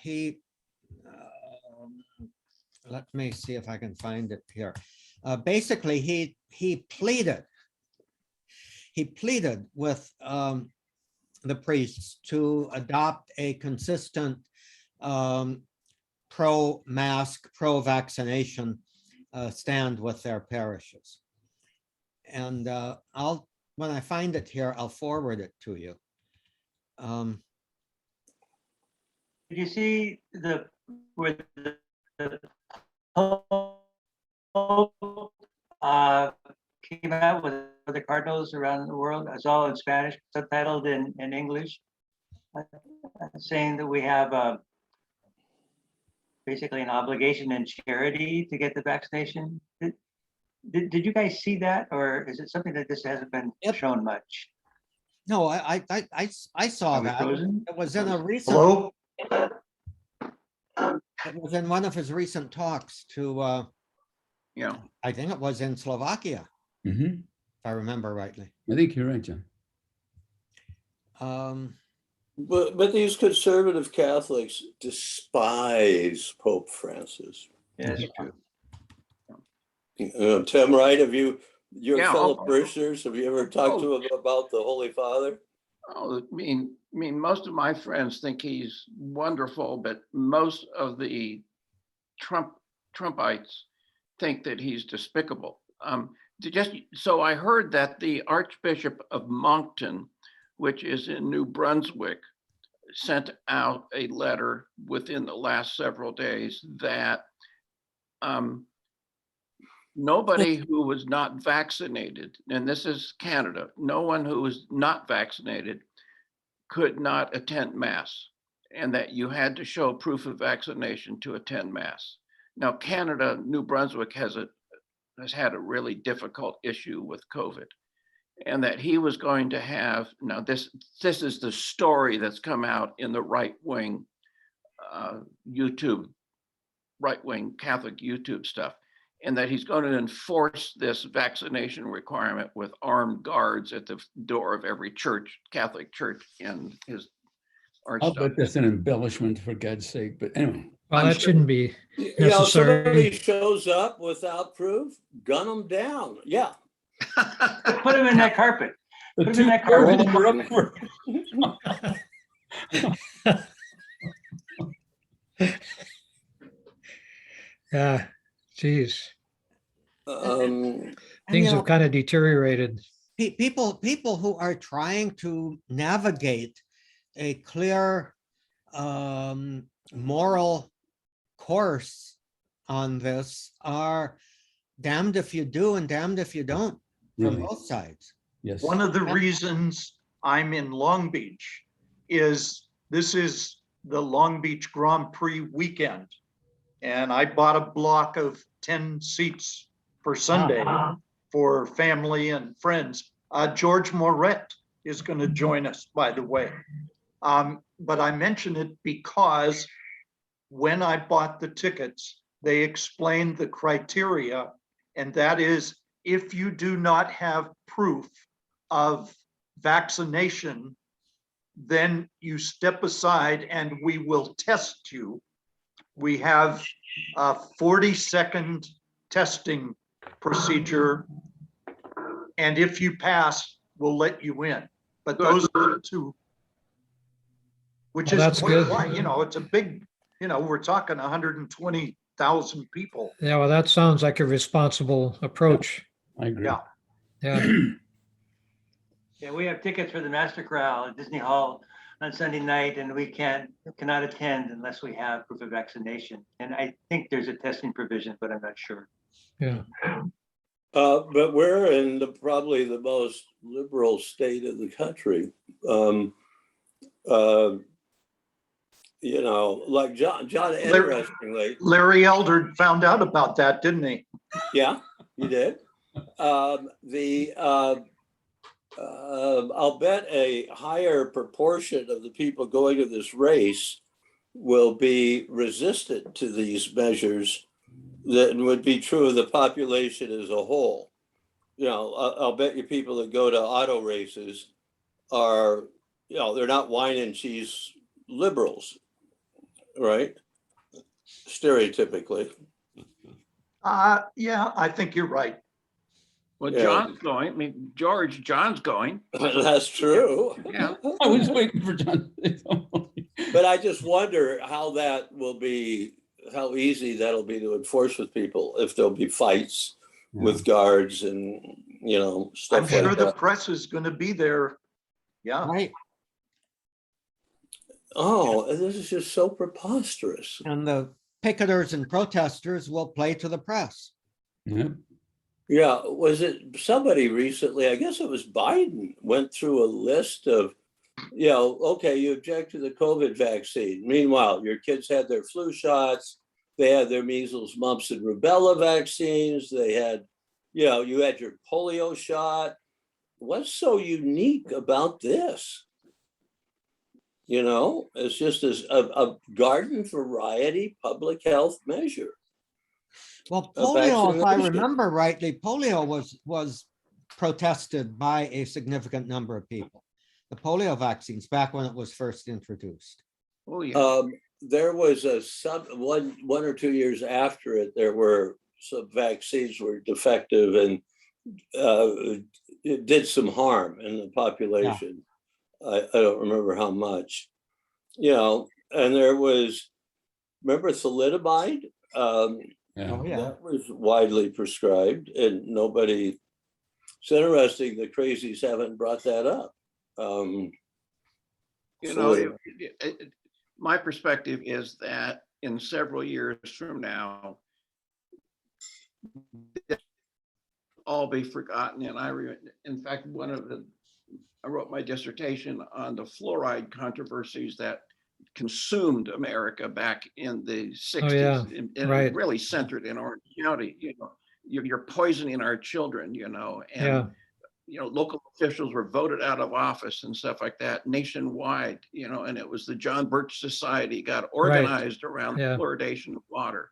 he, let me see if I can find it here. Basically, he pleaded with the priests to adopt a consistent pro-mask, pro-vaccination stand with their parishes. And when I find it here, I'll forward it to you. Did you see where the Pope came out with the cardinals around the world? It's all in Spanish, subtitled in English, saying that we have basically an obligation and charity to get the vaccination. Did you guys see that, or is it something that just hasn't been shown much? No, I saw Are we that. frozen? It was in a recent. Hello? It was in one of his recent talks to, Yeah. I think it was in Slovakia, if I remember rightly. I think you're right, John. But these conservative Catholics despise Pope Francis. Yeah, that's true. Tim, right? Your Yeah, fellow parishioners, have you ever talked to him about the Holy Father? Oh, I mean, most of my friends think he's wonderful, but most of the Trumpites think that he's despicable. So I heard that the Archbishop of Moncton, which is in New Brunswick, sent out a letter within the last several days that nobody who was not vaccinated, and this is Canada, no one who was not vaccinated could not attend Mass, and that you had to show proof of vaccination to attend Mass. Now, Canada, New Brunswick has has had a really difficult issue with COVID. And that he was going to have, now this is the story that's come out in the right-wing YouTube, right-wing Catholic YouTube stuff, and that he's going to enforce this vaccination requirement with armed guards at the door of every church, Catholic church in his I'll archdiocese. bet that's an embellishment, for God's sake, but anyway. Well, that shouldn't be You know, somebody necessary. shows up without proof, gun them down. Yeah. Put him in that carpet. The Put him in two that carpet. are up for- Yeah, geez, Um, things you know, have kind of deteriorated. people who are trying to navigate a clear moral course on this are damned if you do and damned if you don't from Really? both sides. Yes. One of the reasons I'm in Long Beach is this is the Long Beach Grand Prix weekend. And I bought a block of 10 seats for Sunday for family and friends. George Moret is going to join us, by the way. But I mention it because when I bought the tickets, they explained the criteria, and that is if you do not have proof of vaccination, then you step aside and we will test you. We have a 40-second testing procedure, and if you pass, we'll let you in. But those are the two, which Well, is that's quite good. why, you know, it's a big, you know, we're talking 120,000 people. Yeah, well, that sounds like a responsible approach. I agree. Yeah. Yeah, Yeah, we have tickets for the Master Chorale at Disney Hall on Sunday night, and we cannot attend unless we have proof of vaccination. And I think there's a testing provision, but I'm not sure. yeah. but we're in probably the most liberal state of the country. You know, like John, interestingly, Larry Elder found out about that, didn't he? yeah, you did. I'll bet a higher proportion of the people going to this race will be resistant to these measures than would be true of the population as a whole. You know, I'll bet you people that go to auto races are, you know, they're not wine and cheese liberals, right? Stereotypically. Yeah, I think you're right. Well, Yeah. John's going, I mean, John's going. That's true. Yeah. I was waiting for John. But I just wonder how that will be, how easy that'll be to enforce with people, if there'll be fights with guards and, you know, I'm stuff sure like the that. press is going to be there. Yeah. Right. Oh, this is just so preposterous. And the picketers and protesters will play to the press. Yep. Yeah, was it somebody recently, I guess it was Biden, went through a list of, you know, okay, you object to the COVID vaccine. Meanwhile, your kids had their flu shots, they had their measles, mumps, and rubella vaccines, they had, you know, you had your polio shot. What's so unique about this? You know, it's just a garden variety public health measure. Well, A polio, if I vaccination. remember rightly, polio was protested by a significant number of people. The polio vaccines back when it was first introduced. Oh, yeah. There was one or 2 years after it, there were some vaccines were defective and it did some harm in the population. I don't remember how much, you know, and there was, remember thalidomide? Yeah. Oh, yeah. That was widely prescribed and nobody, it's interesting, the crazies haven't brought that up. You So- know, my perspective is that in several years from now, all be forgotten. And in fact, I wrote my dissertation on the fluoride controversies that consumed America back in the 60s. yeah, And right. it really centered in Orange County. You know, you're poisoning our children, you know, and Yeah. you know, local officials were voted out of office and stuff like that nationwide, you know, and it was the John Birch Society got organized around Yeah. fluoridation of water.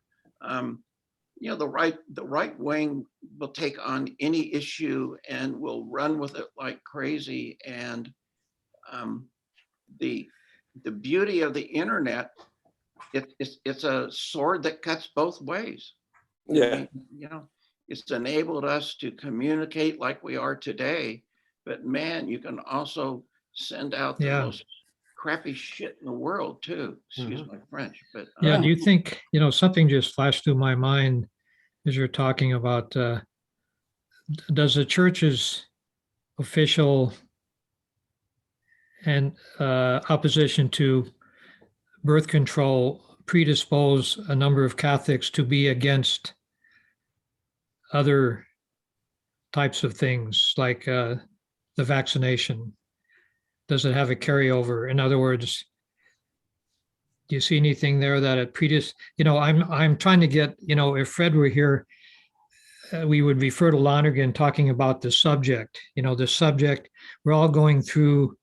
You know, the right wing will take on any issue and will run with it like crazy. And the beauty of the internet, it's a sword that cuts both ways. I Yeah. mean, you know, it's enabled us to communicate like we are today, but man, you can also send out the Yeah. most crappy shit in the world too. Excuse my French, but Yeah. Do you think, you know, something just flashed through my mind as you're talking about, does the church's official and opposition to birth control predispose a number of Catholics to be against other types of things like the vaccination? Does it have a carryover? In other words, do you see anything there that it you know, I'm trying to get, you know, if Fred were here, we would refer to Lonergan talking about the subject, you know, the subject. We're all going through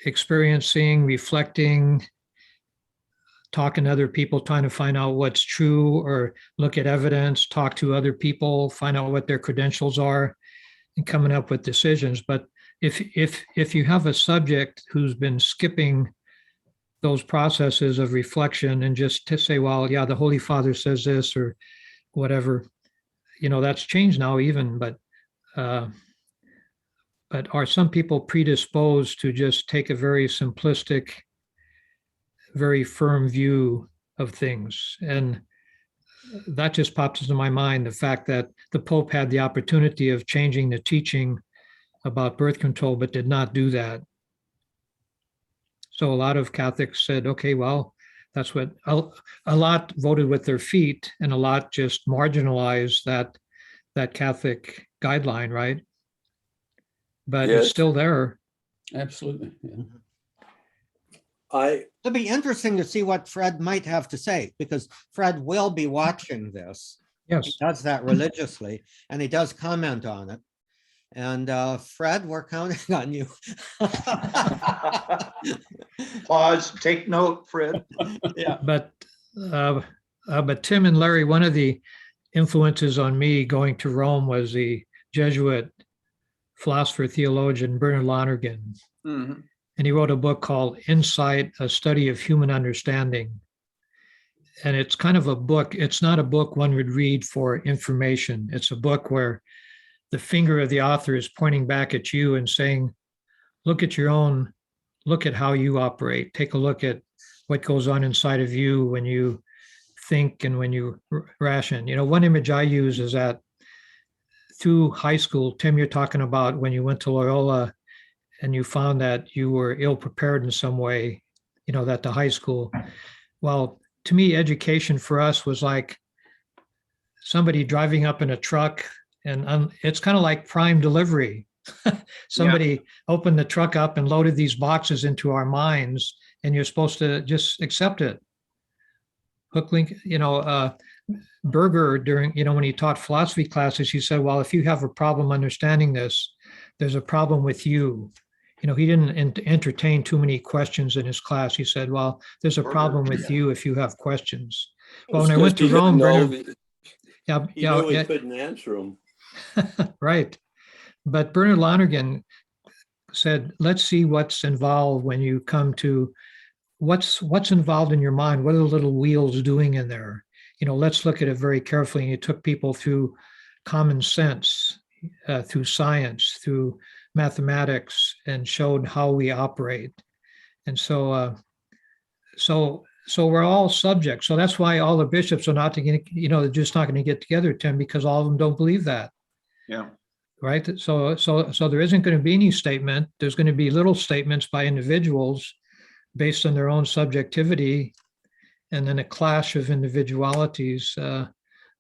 experiencing, reflecting, talking to other people, trying to find out what's true or look at evidence, talk to other people, find out what their credentials are, and coming up with decisions. But if you have a subject who's been skipping those processes of reflection and just to say, well, yeah, the Holy Father says this or whatever, you know, that's changed now even, but are some people predisposed to just take a very simplistic, very firm view of things? And that just pops into my mind, the fact that the Pope had the opportunity of changing the teaching about birth control, but did not do that. So a lot of Catholics said, okay, well, that's what a lot voted with their feet, and a lot just marginalized that Catholic guideline, right? But it's Yes. still there. Absolutely. Yeah. It'll be interesting to see what Fred might have to say, because Fred will be watching this. He Yes. does that religiously, and he does comment on it. And Fred, we're counting on you. Pause, take note, Fred. Yeah. But Tim and Larry, one of the influences on me going to Rome was the Jesuit philosopher theologian Bernard Lonergan. mhm. And he wrote a book called Insight, A Study of Human Understanding. And it's kind of a book. It's not a book one would read for information. It's a book where the finger of the author is pointing back at you and saying, look at how you operate. Take a look at what goes on inside of you when you think and when you ration. You know, one image I use is that through high school, Tim, you're talking about when you went to Loyola and you found that you were ill prepared in some way, you know, that the high school. Well, to me, education for us was like somebody driving up in a truck, and it's kind of like prime delivery. Somebody opened the truck up and loaded these boxes into our minds, and you're supposed to just accept it. Hook, link, you know, Berger, during, you know, when he taught philosophy classes, he said, well, if you have a problem understanding this, there's a problem with you. You know, he didn't entertain too many questions in his class. He said, well, there's a problem with you if you have questions. Well, when I went to Rome, Bernard, He knew he couldn't answer them. right. But Bernard Lonergan said, let's see what's involved when you come to what's involved in your mind. What are the little wheels doing in there? You know, let's look at it very carefully. And he took people through common sense, through science, through mathematics, and showed how we operate. And so we're all subjects. So that's why all the bishops are not going to, you know, they're just not going to get together, Tim, because all of them don't believe that. Yeah. Right. So there isn't going to be any statement. There's going to be little statements by individuals based on their own subjectivity, and then a clash of individualities.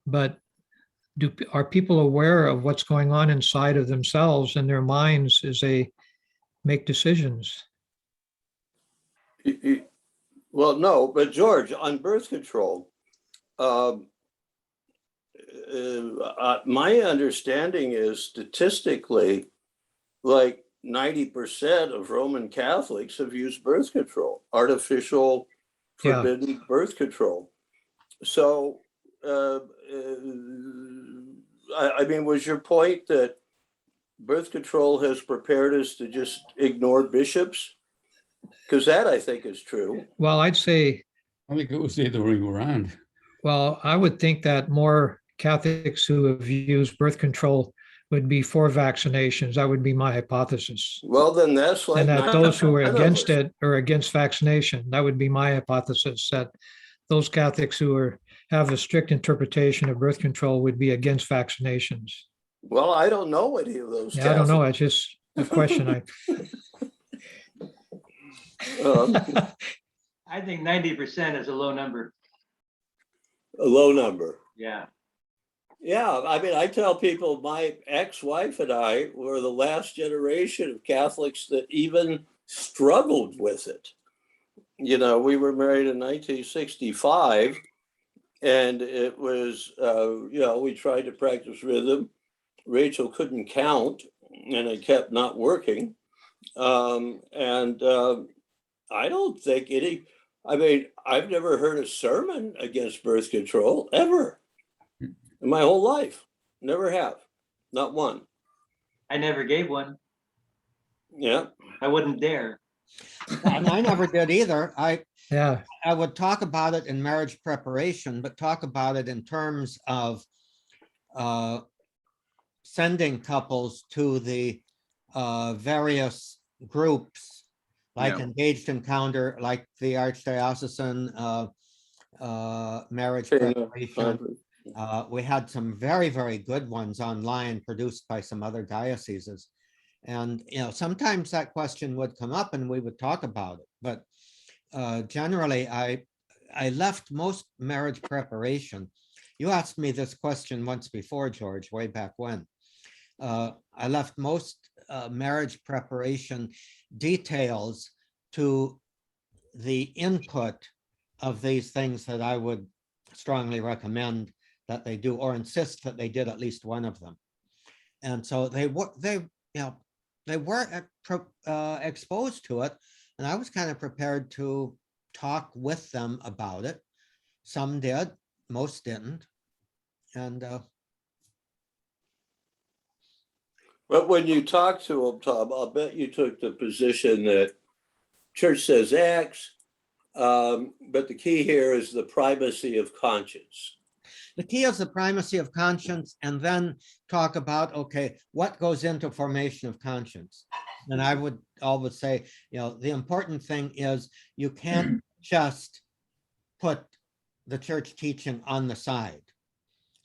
But are people aware of what's going on inside of themselves and their minds as they make decisions? Well, no, but George, on birth control, my understanding is statistically, like 90% of Roman Catholics have used birth control, artificial Yeah. forbidden birth control. So, I mean, was your point that birth control has prepared us to just ignore bishops? Because that I think is true. Well, I'd say, I think it was the other way around. well, I would think that more Catholics who have used birth control would be for vaccinations. That would be my hypothesis. Well, then that's like And that those who are 90% of against us. it are against vaccination. That would be my hypothesis, that those Catholics who have a strict interpretation of birth control would be against vaccinations. Well, I don't know any of those. Yeah, I don't know. Catholics. It's just a question. I think 90% is a low number. A low number. Yeah. Yeah, I mean, I tell people my ex-wife and I were the last generation of Catholics that even struggled with it. You know, we were married in 1965, and it was, you know, we tried to practice rhythm. Rachel couldn't count, and it kept not working. I don't think I mean, I've never heard a sermon against birth control ever in my whole life. Never have. Not one. I never gave one. Yeah. I wouldn't dare. And I never did either. Yeah, I would talk about it in marriage preparation, but talk about it in terms of sending couples to the various groups, like Yeah. Engaged Encounter, like the Archdiocesan marriage Okay, no, preparation. We had some very, very good ones online produced by some other dioceses. And, you know, sometimes that question would come up and we would talk about it. But generally, I left most marriage preparation. You asked me this question once before, George, way back when. I left most marriage preparation details to the input of these things that I would strongly recommend that they do, or insist that they did at least one of them. And so they were exposed to it, and I was kind of prepared to talk with them about it. Some did, most didn't. And But when you talk to them, Tom, I'll bet you took the position that church says X, but the key here is the primacy of conscience. the key is the primacy of conscience, and then talk about, okay, what goes into formation of conscience? And I would always say, you know, the important thing is you can't just put the church teaching on the side.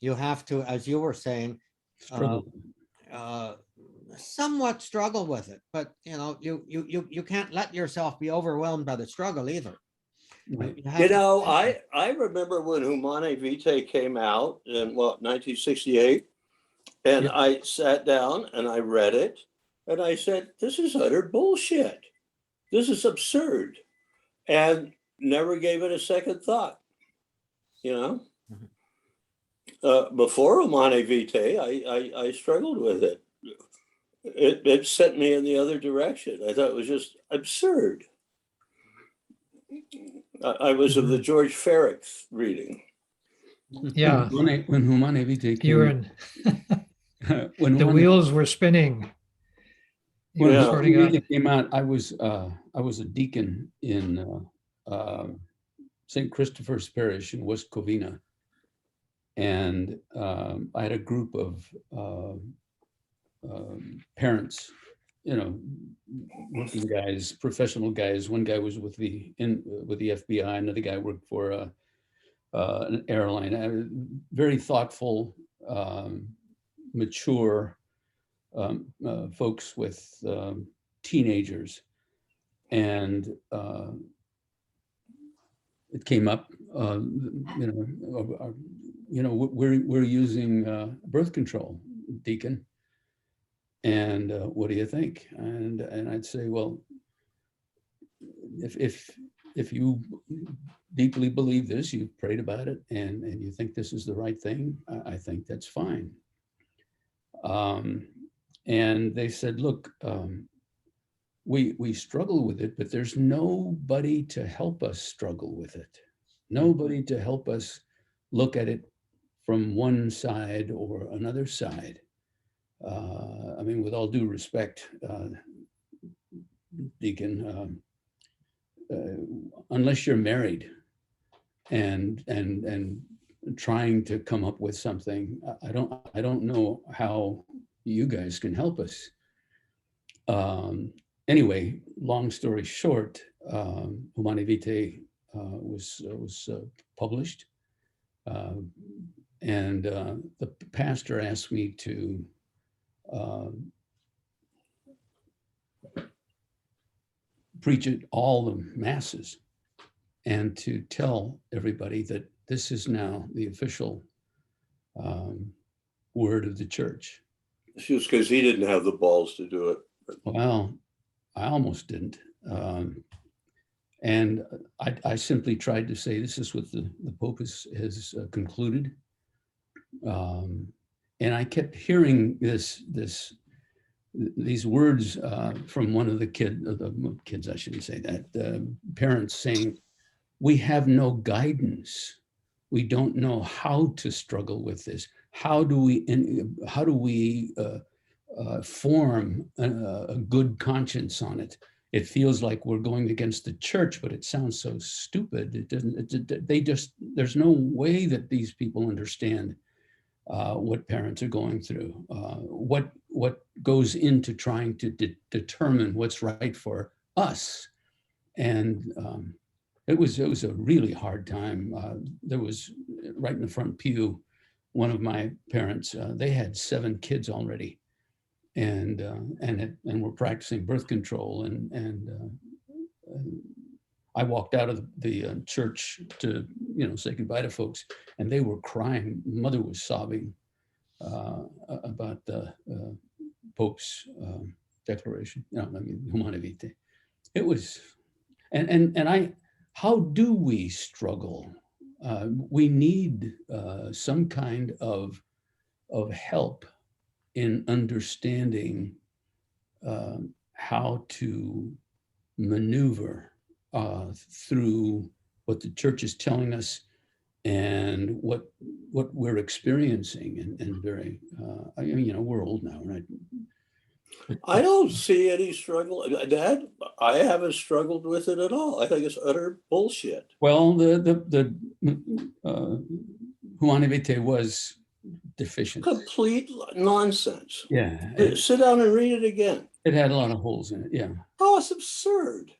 You have to, as you were saying, Struggle. somewhat struggle with it, but you know, you can't let yourself be overwhelmed by the struggle either. Right. You have You to- know, I remember when Humane Vitae came out in 1968, and Yeah. I sat down and I read it, and I said, this is utter bullshit. This is absurd, and never gave it a second thought. You know, before Humane Vitae, I struggled with it. It sent me in the other direction. I thought it was just absurd. I was of the George Ferrick reading. yeah. When Humane Vitae You were came, in, when the Humane- wheels were spinning. You when were Yeah. sorting Humane out. Vitae came out, I was a deacon in St. Christopher's Parish in West Covina, and I had a group of parents, you know, working guys, professional guys. One guy was with the FBI, another guy worked for an airline. Very thoughtful, mature folks with teenagers, and it came up. We're using birth control, deacon. And what do you think? And I'd say, well, if you deeply believe this, you've prayed about it, and you think this is the right thing, I think that's fine. And they said, look, we struggle with it, but there's nobody to help us struggle with it. Nobody to help us look at it from one side or another side. I mean, with all due respect, Deacon, unless you're married and trying to come up with something, I don't know how you guys can help us. Anyway, long story short, Humanae Vitae was published, and the pastor asked me to preach at all the masses and to tell everybody that this is now the official word of the church. Just because he didn't have the balls to do it. Well, I almost didn't. And I simply tried to say, this is what the Pope has concluded. And I kept hearing these words from one of the kids, I shouldn't say that, parents saying, we have no guidance. We don't know how to struggle with this. How do we form a good conscience on it? It feels like we're going against the church, but it sounds so stupid. It doesn't. There's no way that these people understand what parents are going through, what goes into trying to determine what's right for us. And it was a really hard time. There was, right in the front pew, one of my parents, they had 7 kids already, and were practicing birth control, and I walked out of the church to say goodbye to folks, and they were crying. Mother was sobbing about the Pope's declaration. Humanae Vitae. It was, and how do we struggle? We need some kind of help in understanding how to maneuver through what the church is telling us and what we're experiencing, and very, we're old now, right? I don't see any struggle. Dad, I haven't struggled with it at all. I think it's utter bullshit. Well, the Humanae Vitae was deficient. Complete nonsense. Yeah. Sit down and read it again. It had a lot of holes in it. Yeah. Oh, it's absurd.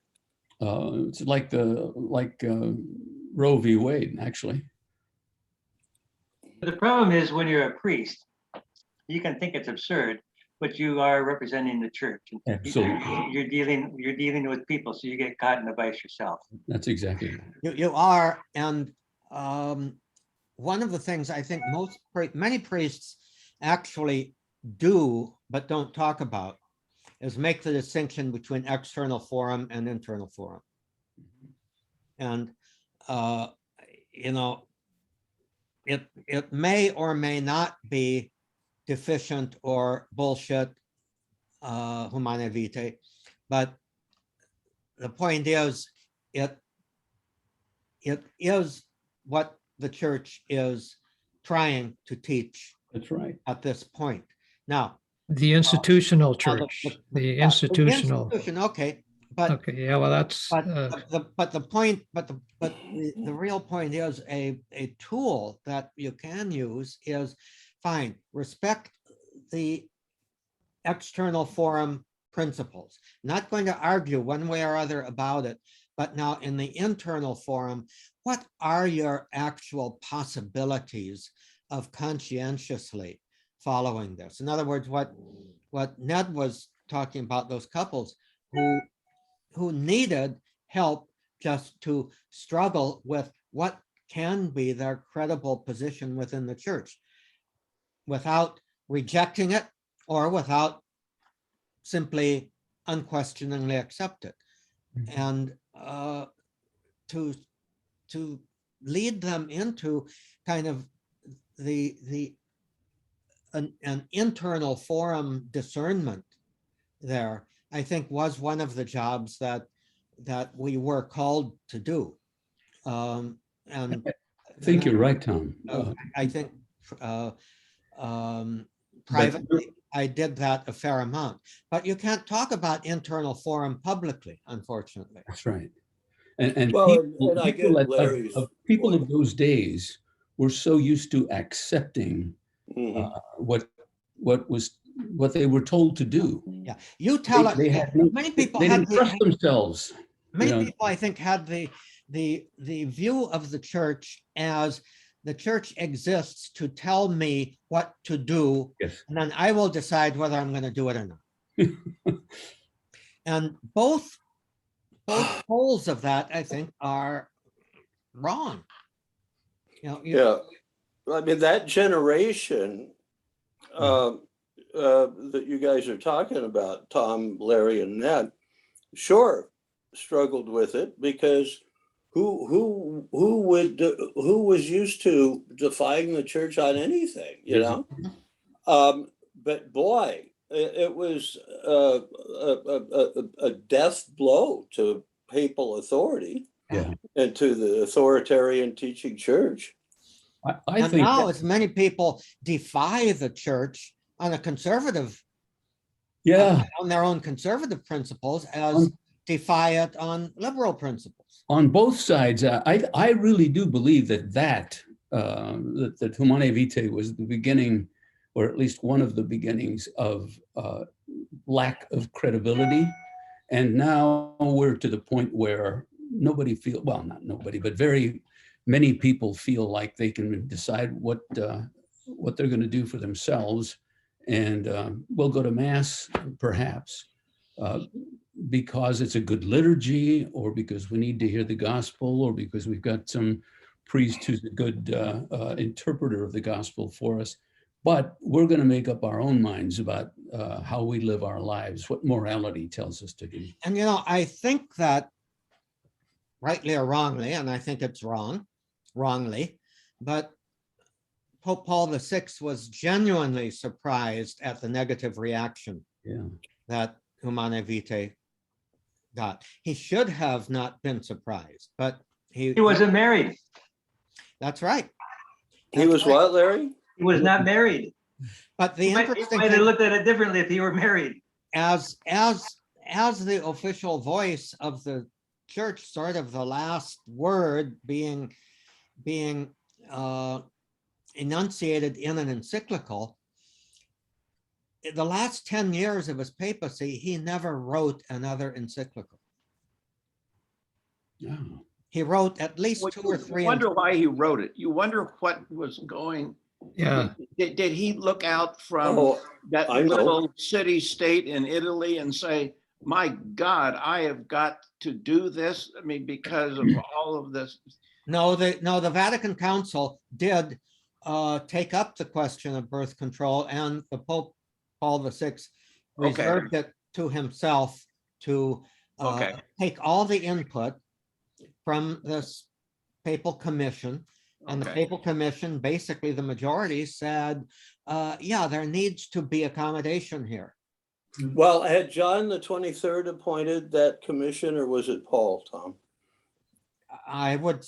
It's like Roe v. Wade, actually. The problem is when you're a priest, you can think it's absurd, but you are representing the church. Absolutely. You're dealing with people, so you get caught in the vice yourself. That's exactly right. You are, and one of the things I think many priests actually do but don't talk about is make the distinction between external forum and internal forum. And it may or may not be deficient or bullshit, Humanae Vitae, but the point is, it is what the church is trying to teach. That's right. At this point. Now, The institutional church, the institutional. Okay, but Okay, yeah, well, that's. the real point is a tool that you can use is fine. Respect the external forum principles. Not going to argue one way or other about it, but now in the internal forum, what are your actual possibilities of conscientiously following this? In other words, what Ned was talking about, those couples who needed help just to struggle with what can be their credible position within the church without rejecting it or without simply unquestioningly accept it. And to to lead them into kind of an internal forum discernment there, I think was one of the jobs that we were called to do. And I think you're right, Tom. I think privately, I did that a fair amount, but you can't talk about internal forum publicly, unfortunately. That's right. And Well, people, and I get people, Larry's people of point. those days were so used to accepting Mhm. what they were told to do. Yeah, you tell it. They had no, Many people they had didn't trust themselves. many people, I think, had the view of the church as the church exists to tell me what to do, Yes. and then I will decide whether I'm going to do it or not. And both poles of that, I think, are wrong. You know, Yeah, I mean, that generation that you guys are talking about, Tom, Larry, and Ned, sure, struggled with it because who was used to defying the church on anything, you know? But boy, it was a death blow to papal authority. Yeah. And to the authoritarian teaching church. I and think now as many people defy the church on a conservative, on their own conservative principles as defy it on liberal principles. on both sides, I really do believe that Humanae Vitae was the beginning, or at least one of the beginnings of lack of credibility. And now we're to the point where nobody feels, well, not nobody, but very many people feel like they can decide what they're going to do for themselves. And we'll go to mass, perhaps, because it's a good liturgy, or because we need to hear the gospel, or because we've got some priest who's a good interpreter of the gospel for us. But we're going to make up our own minds about how we live our lives, what morality tells us to do. And, you know, I think that rightly or wrongly, and I think it's wrongly, but Pope Paul VI was genuinely surprised at the negative reaction that Humanae Vitae got. He should have not been surprised, but He wasn't married. That's right. He was what, Larry? He was not married. But the He might interesting have thing, looked at it differently if he were married. as the official voice of the church, sort of the last word being enunciated in an encyclical, the last 10 years of his papacy, he never wrote another encyclical. Yeah. He wrote at least Well, 2 or 3. You wonder why he wrote it. You wonder what was going. Yeah. Did he look out from that I know. little city state in Italy and say, my God, I have got to do this? I mean, because of all of this. No, the Vatican Council did take up the question of birth control, and the Pope Paul VI reserved it to himself to take all the input from this papal commission. And the papal commission, basically the majority said, yeah, there needs to be accommodation here. Well, had John the 23rd appointed that commission, or was it Paul, Tom? I would,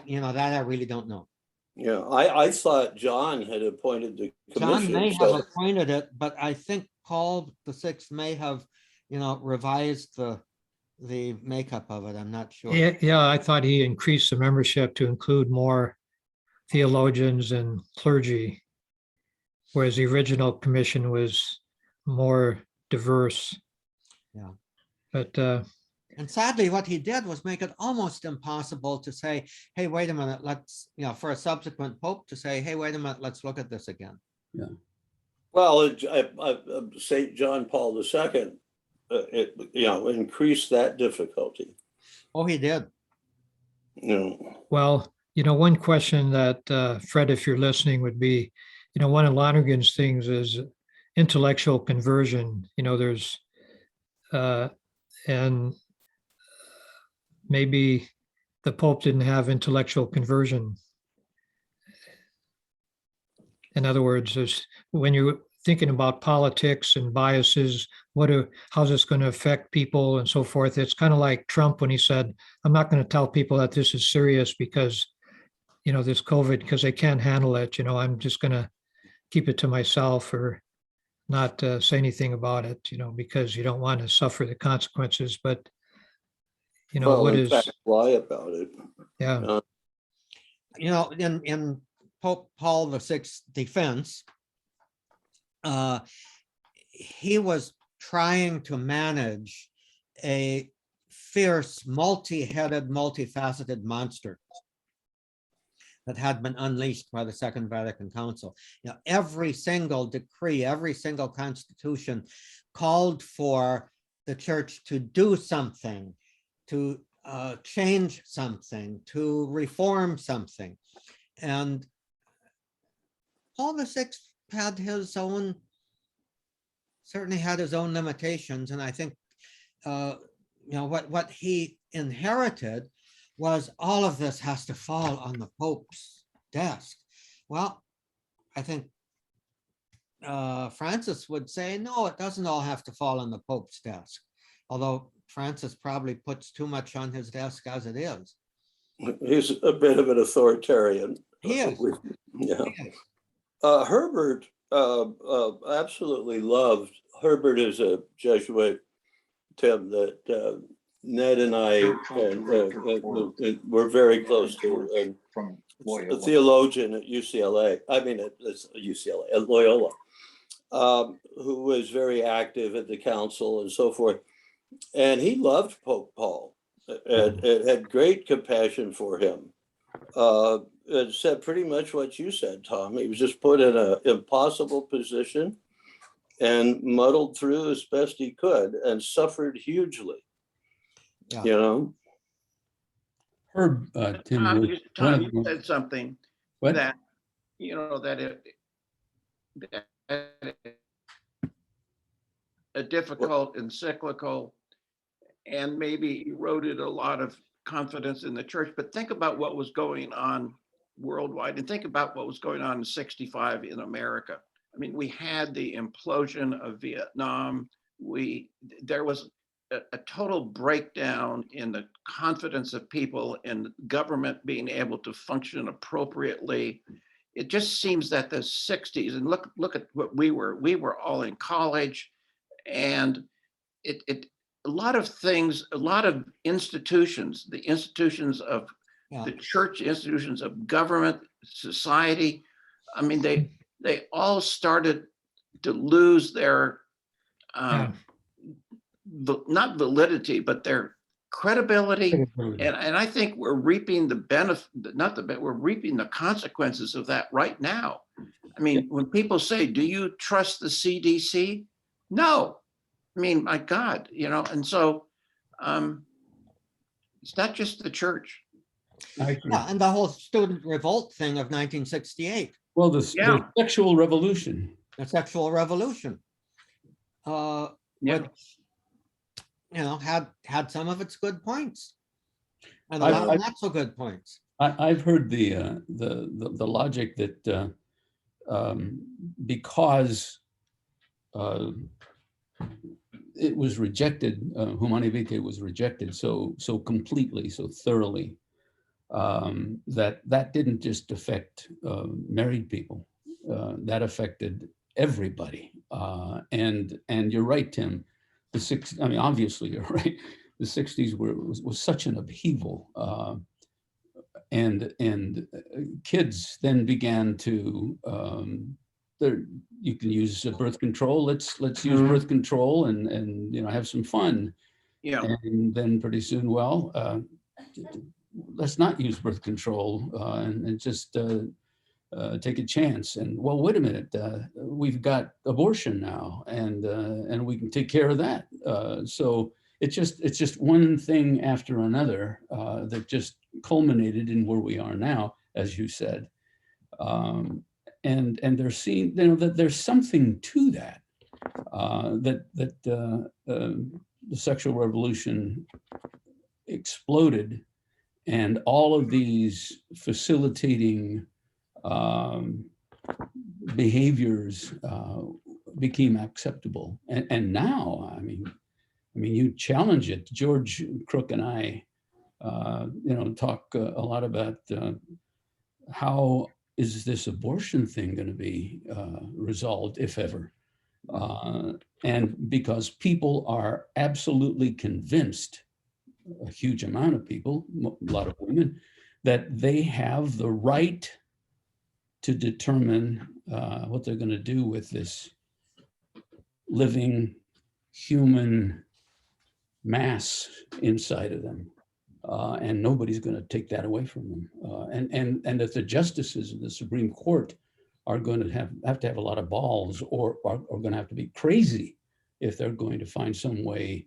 you know, that I really don't know. Yeah, I thought John had appointed the commission. John may have appointed it, but I think Paul VI may have, you know, revised the makeup of it. I'm not sure. Yeah, I thought he increased the membership to include more theologians and clergy, whereas the original commission was more diverse. Yeah. But and sadly, what he did was make it almost impossible to say, hey, wait a minute, let's, you know, for a subsequent pope to say, hey, wait a minute, let's look at this again. Yeah. Well, St. John Paul II, you know, increased that difficulty. Oh, he did. You know. well, you know, one question that Fred, if you're listening, would be, you know, one of Lonergan's things is intellectual conversion. You know, there's and maybe the Pope didn't have intellectual conversion. In other words, when you're thinking about politics and biases, how's this going to affect people and so forth? It's kind of like Trump when he said, I'm not going to tell people that this is serious because, this COVID, because they can't handle it. I'm just going to keep it to myself or not say anything about it, because you don't want to suffer the consequences. But, Well, what in is, fact, lie about it. yeah, In Pope Paul VI's defense, he was trying to manage a fierce, multi-headed, multifaceted monster that had been unleashed by the Second Vatican Council. Every single decree, every single constitution called for the church to do something, to change something, to reform something. And Paul VI had his own, certainly had his own limitations. And I think, what he inherited was all of this has to fall on the Pope's desk. Well, I think Francis would say, no, it doesn't all have to fall on the Pope's desk. Although Francis probably puts too much on his desk as it is. He's a bit of an authoritarian. He is. Yeah. He is. Herbert absolutely loved. Herbert is a Jesuit, Tim, that Ned and I were very close to, and From a Loyola. theologian at UCLA. I mean, it's UCLA, at Loyola, who was very active at the council and so forth. And he loved Pope Paul and had great compassion for him. It said pretty much what you said, Tom. He was just put in an impossible position and muddled through as best he could and suffered hugely. Yeah. Herb, Tim, Tom, was one of you the- said something what? that, that a difficult encyclical and maybe eroded a lot of confidence in the church. But think about what was going on worldwide and think about what was going on in 65 in America. I mean, we had the implosion of Vietnam. There was a total breakdown in the confidence of people in government being able to function appropriately. It just seems that the 60s, and look at what we were all in college, and a lot of things, a lot of institutions, the institutions of the church, institutions of government, society, I mean, they all started to lose their not validity, but their credibility. And I think we're reaping the benefit, we're reaping the consequences of that right now. I mean, when people say, do you trust the CDC? No. I mean, my God, and so it's not just the church. Yeah, and the whole student revolt thing of 1968. Well, the sexual revolution. The sexual revolution. Which, had some of its good points. And a lot of not so good points. I've heard the logic that because it was rejected, Humanae Vitae was rejected so completely, so thoroughly, that didn't just affect married people, that affected everybody. And you're right, Tim. I mean, obviously you're right. The 60s was such an upheaval, and kids then began to. You can use birth control. Let's use birth control and have some fun. Yeah. And then pretty soon, let's not use birth control and just take a chance. And well, wait a minute, we've got abortion now, and we can take care of that. So it's just one thing after another that just culminated in where we are now, as you said. And they're seeing, that there's something to that, that the sexual revolution exploded And all of these facilitating behaviors became acceptable. And now, I mean, you challenge it. George Crook and I, talk a lot about how is this abortion thing going to be resolved, if ever? And because people are absolutely convinced, a huge amount of people, a lot of women, that they have the right to determine what they're going to do with this living human mass inside of them. And nobody's going to take that away from them. And that the justices of the Supreme Court are going to have to have a lot of balls, or are going to have to be crazy if they're going to find some way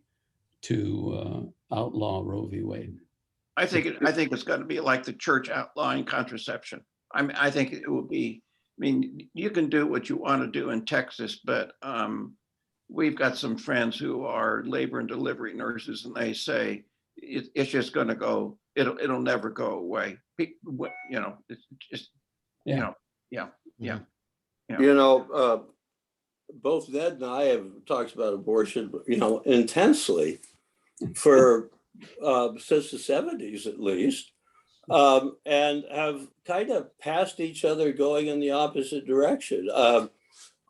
to outlaw Roe v. Wade. I think it's going to be like the church outlawing contraception. I think it will be. I mean, you can do what you want to do in Texas, but we've got some friends who are labor and delivery nurses, and they say it's just going to go. It'll never go away. It's just Yeah. Both Ned and I have talked about abortion, intensely for since the 70s at least, and have kind of passed each other going in the opposite direction.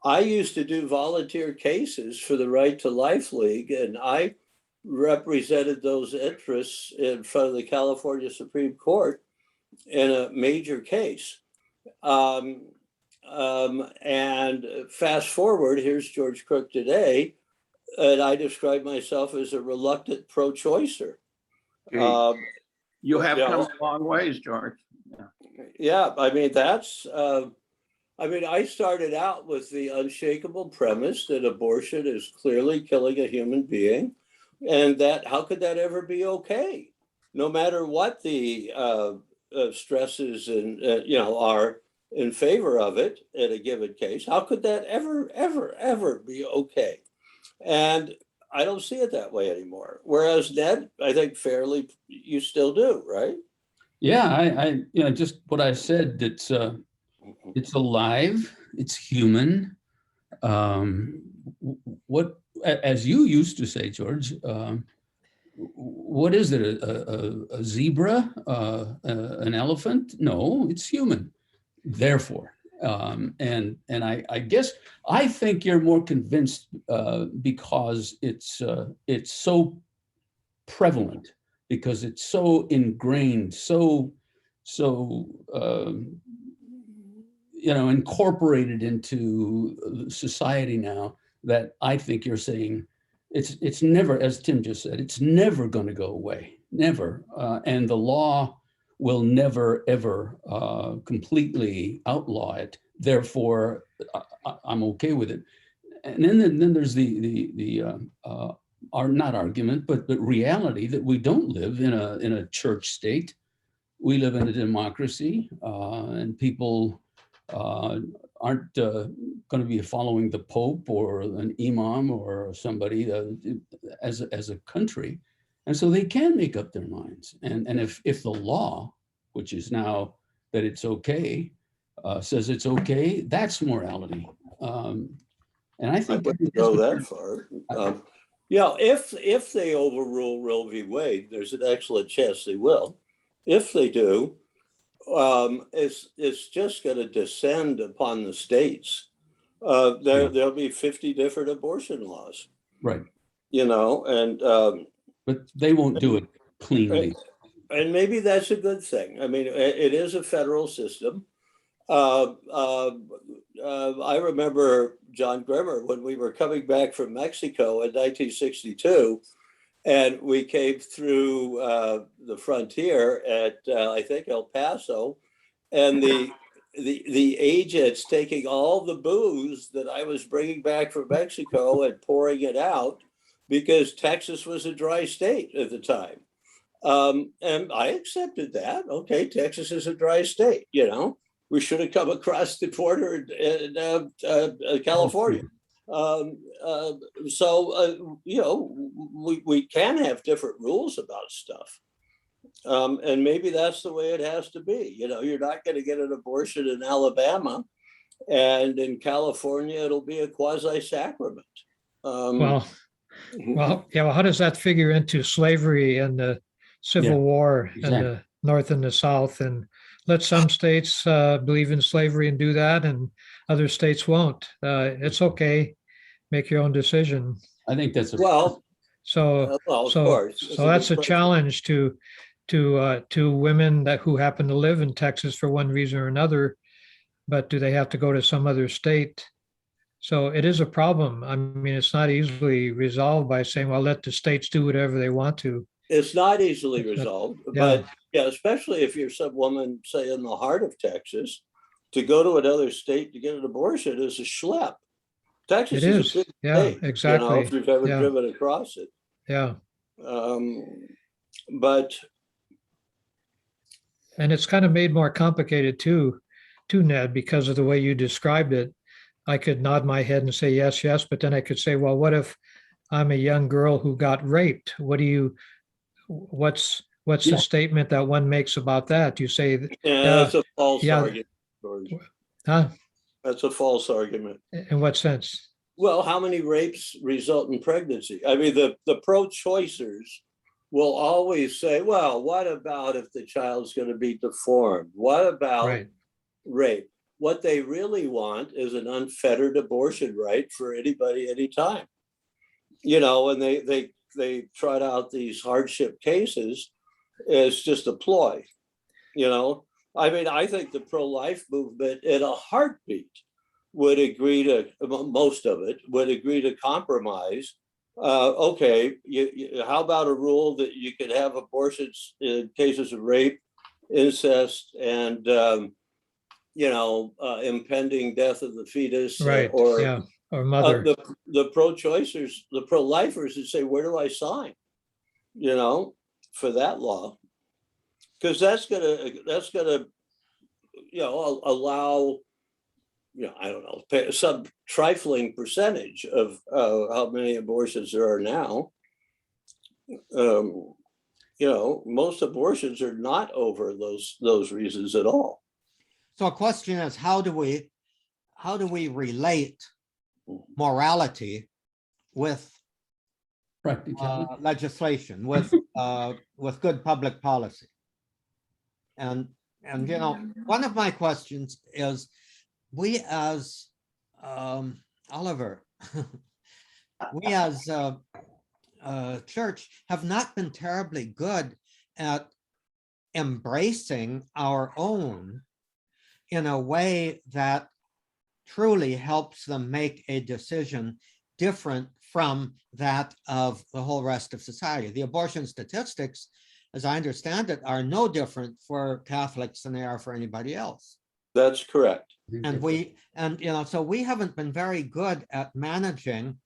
I used to do volunteer cases for the Right to Life League, and I represented those interests in front of the California Supreme Court in a major case. And fast forward, here's George Crook today, and I describe myself as a reluctant pro-choicer. You have come a long ways, George. Yeah, I mean, I started out with the unshakable premise that abortion is clearly killing a human being, and that how could that ever be okay? No matter what the stresses and are in favor of it in a given case, how could that ever be okay? And I don't see it that way anymore. Whereas Ned, I think fairly, you still do, right? Yeah, I just what I said. It's alive. It's human. What, as you used to say, George, what is it? A zebra? An elephant? No, it's human. Therefore, and I guess I think you're more convinced because it's so prevalent, because it's so ingrained, so incorporated into society now, that I think you're saying it's never, as Tim just said, it's never going to go away, never, and the law will never ever completely outlaw it. Therefore, I'm okay with it. And then there's our not argument, but reality that we don't live in a church state. We live in a democracy, and people aren't going to be following the Pope or an imam or somebody as a country. And so they can make up their minds. And if the law, which is now that it's okay, says it's okay, that's morality. And I think I wouldn't go that far. If they overrule Roe v. Wade, there's an excellent chance they will. If they do, it's just going to descend upon the states. There'll be 50 different abortion laws. Right. But they won't do it cleanly. And maybe that's a good thing. I mean, it is a federal system. I remember John Gremer when we were coming back from Mexico in 1962, and we came through the frontier at I think El Paso, and the agents taking all the booze that I was bringing back from Mexico and pouring it out, because Texas was a dry state at the time. And I accepted that. Okay, Texas is a dry state, we should have come across the border in California. We can have different rules about stuff, And maybe that's the way it has to be. You know, you're not going to get an abortion in Alabama, and in California, it'll be a quasi sacrament. Well, yeah. Well, how does that figure into slavery and the Civil Yeah, War and exactly. the North and the South? And let some states believe in slavery and do that, and other states won't. It's okay. Make your own decision. I think that's a, well, So, well, of so, course. so that's a challenge to women that who happen to live in Texas for one reason or another, but do they have to go to some other state? So it is a problem. I mean, it's not easily resolved by saying, well, let the states do whatever they want to. It's not easily It's not- resolved, yeah. but yeah, especially if you're some woman, say in the heart of Texas, to go to another state to get an abortion is a schlep. Texas It is is. a big Yeah, state, you know, exactly. if you've ever Yeah. driven across it. Yeah. But And it's kind of made more complicated too, Ned, because of the way you described it. I could nod my head and say yes, yes, but then I could say, well, what if I'm a young girl who got raped? What's Yeah. the statement that one makes about that? You say, yeah, that's a false yeah. argument, George. huh? That's a false argument. In what sense? Well, how many rapes result in pregnancy? I mean, the pro-choicers will always say, well, what about if the child's going to be deformed? What about Right. rape? What they really want is an unfettered abortion right for anybody, anytime. You know, and they trot out these hardship cases as just a ploy. You know, I mean, I think the pro-life movement in a heartbeat would agree to, most of it would agree to compromise. Okay, how about a rule that you could have abortions in cases of rape, incest, and impending death of the fetus, Right. or Yeah. Or mother. the pro-choicers, the pro-lifers would say, where do I sign? You know, for that law, because that's gonna allow, I don't know, some trifling percentage of how many abortions there are now. Most abortions are not over those reasons at all. So a question is, how do we relate morality with practicality. legislation, with good public policy? And one of my questions is, we as Oliver, we as church have not been terribly good at embracing our own in a way that truly helps them make a decision different from that of the whole rest of society. The abortion statistics, as I understand it, are no different for Catholics than they are for anybody else. That's correct. So we haven't been very good at managing,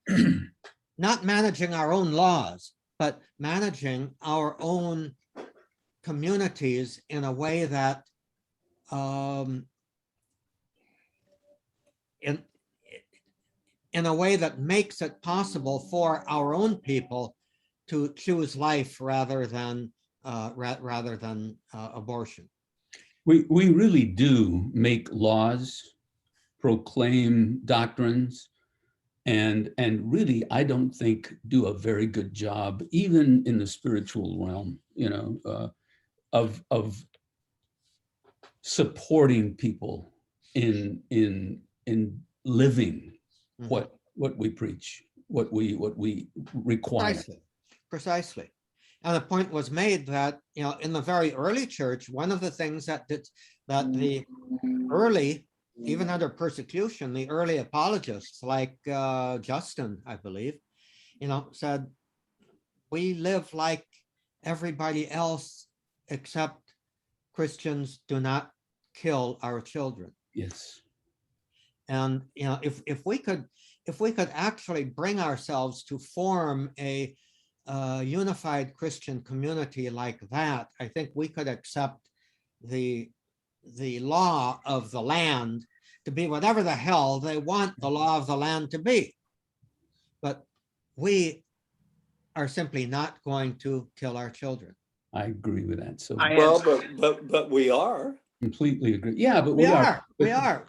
not managing our own laws, but managing our own communities in a way that in a way that makes it possible for our own people to choose life rather than abortion. We really do make laws, proclaim doctrines, and really, I don't think do a very good job, even in the spiritual realm, of supporting people in living what we preach, what we require. Precisely. And the point was made that, in the very early church, one of the things that the early, even under persecution, the early apologists like Justin, I believe, said, we live like everybody else, except Christians do not kill our children. Yes. And if we could actually bring ourselves to form a unified Christian community like that, I think we could accept the law of the land to be whatever the hell they want the law of the land to be. But we are simply not going to kill our children. I agree with that. So I Well, am- but we are. completely agree. Yeah, but We are.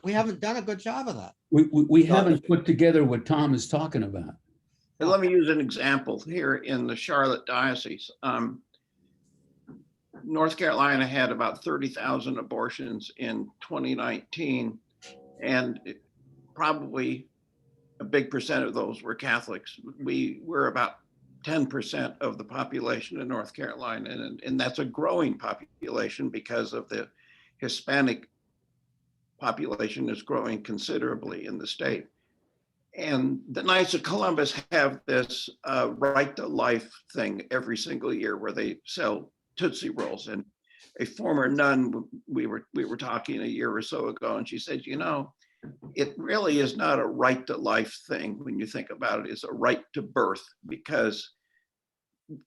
We haven't done a good job of that. We haven't put together what Tom is talking about. Let me use an example here in the Charlotte Diocese. North Carolina had about 30,000 abortions in 2019, and probably a big percent of those were Catholics. We were about 10% of the population in North Carolina, and that's a growing population because of the Hispanic population is growing considerably in the state. And the Knights of Columbus have this right to life thing every single year where they sell Tootsie Rolls. And a former nun, we were talking a year or so ago, and she said, you know, it really is not a right to life thing when you think about it. It's a right to birth, because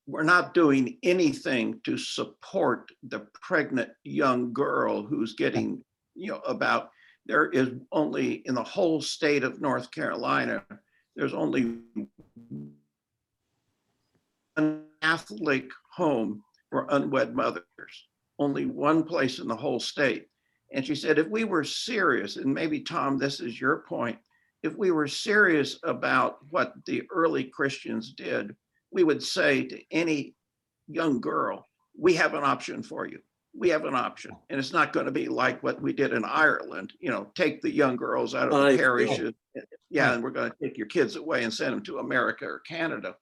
we're not doing anything to support the pregnant young girl who's getting, about, there is only, in the whole state of North Carolina, there's only one Catholic home for unwed mothers, only one place in the whole state. And she said, if we were serious, and maybe Tom, this is your point, if we were serious about what the early Christians did, we would say to any young girl, we have an option for you. We have an option. And it's not going to be like what we did in Ireland, take the young girls out of the parishes. Yeah, and we're going to take your kids away and send them to America or Canada.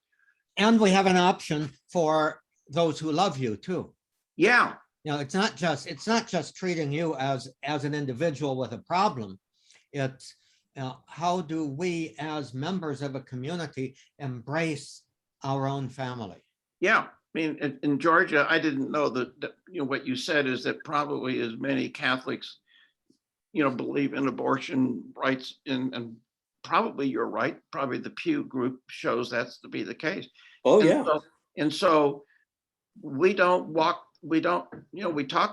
And we have an option for those who love you too. Yeah. It's not just treating you as an individual with a problem. It's how do we as members of a community embrace our own family? Yeah. I mean, in Georgia, I didn't know that, what you said is that probably as many Catholics, believe in abortion rights, and probably you're right. Probably the Pew Group shows that's to be the case. Oh, and yeah. So we don't walk, we talk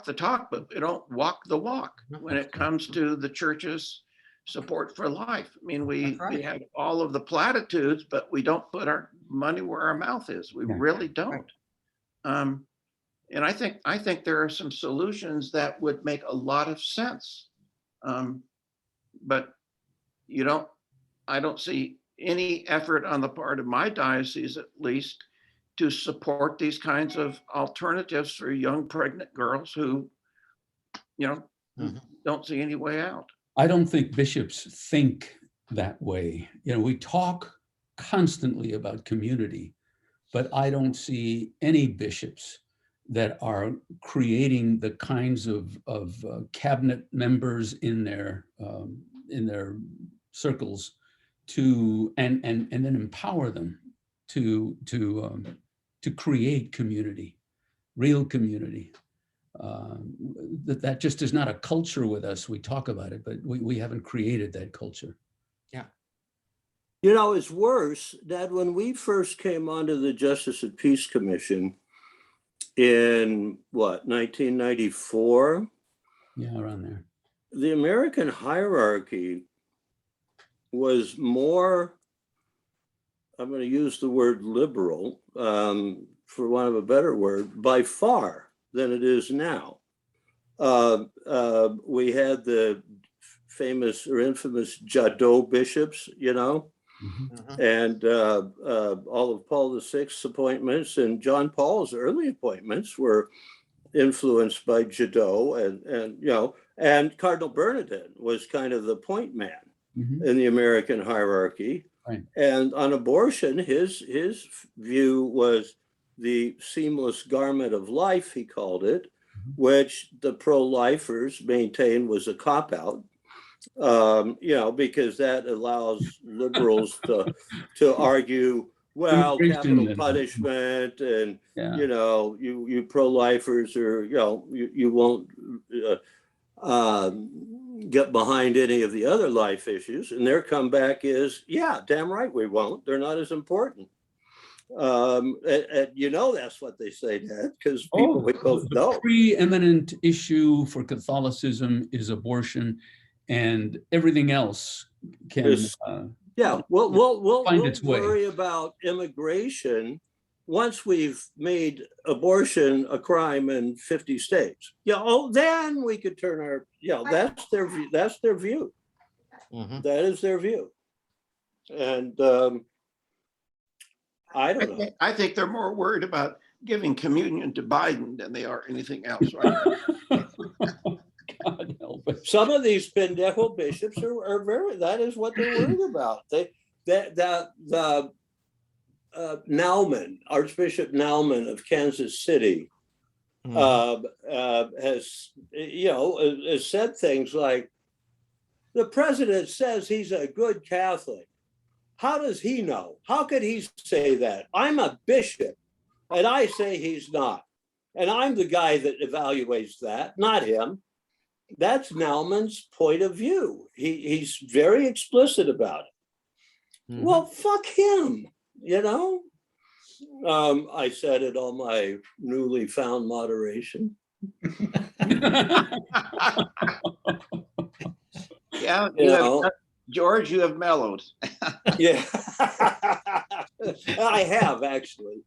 the talk, but we don't walk the walk when it comes to the church's support for life. I mean, we have all of the platitudes, but we don't put our money where our mouth is. We really don't. And I think there are some solutions that would make a lot of sense. But I don't see any effort on the part of my diocese, at least, to support these kinds of alternatives for young pregnant girls who, don't see any way out. I don't think bishops think that way. We talk constantly about community, but I don't see any bishops that are creating the kinds of cabinet members in their circles to and then empower them to create community, real community. That just is not a culture with us. We talk about it, but we haven't created that culture. Yeah. It's worse that when we first came onto the Justice of Peace Commission in 1994? Yeah, around there. The American hierarchy was more, I'm going to use the word liberal, for want of a better word, by far than it is now. We had the famous or infamous Jadot bishops, and all of Paul VI's appointments and John Paul's early appointments were influenced by Jadot, and Cardinal Bernardin was kind of the point man in the American hierarchy. Right. And on abortion, his view was the seamless garment of life, he called it, which the pro-lifers maintained was a cop-out. Because that allows liberals to argue, well, capital punishment and, you pro-lifers are, you won't get behind any of the other life issues. And their comeback is, yeah, damn right we won't. They're not as important. And that's what they say, Dad, because people we both know. The preeminent issue for Catholicism is abortion, and everything else can we'll find its way. worry about immigration once we've made abortion a crime in 50 states, then we could turn our, that's their view. That's their view. Mhm. That is their view. And I don't know. I think they're more worried about giving communion to Biden than they are anything else right now. God help us. Some of these pendejo bishops are very, that is what they're worried about. Naumann, Archbishop Naumann of Kansas City, Mhm. has said things like, the president says he's a good Catholic. How does he know? How could he say that? I'm a bishop and I say he's not. And I'm the guy that evaluates that, not him. That's Naumann's point of view. He's very explicit about it. Mhm. Well, fuck him, I said it all my newly found moderation. Yeah, George, you have mellowed. Yeah, I have actually.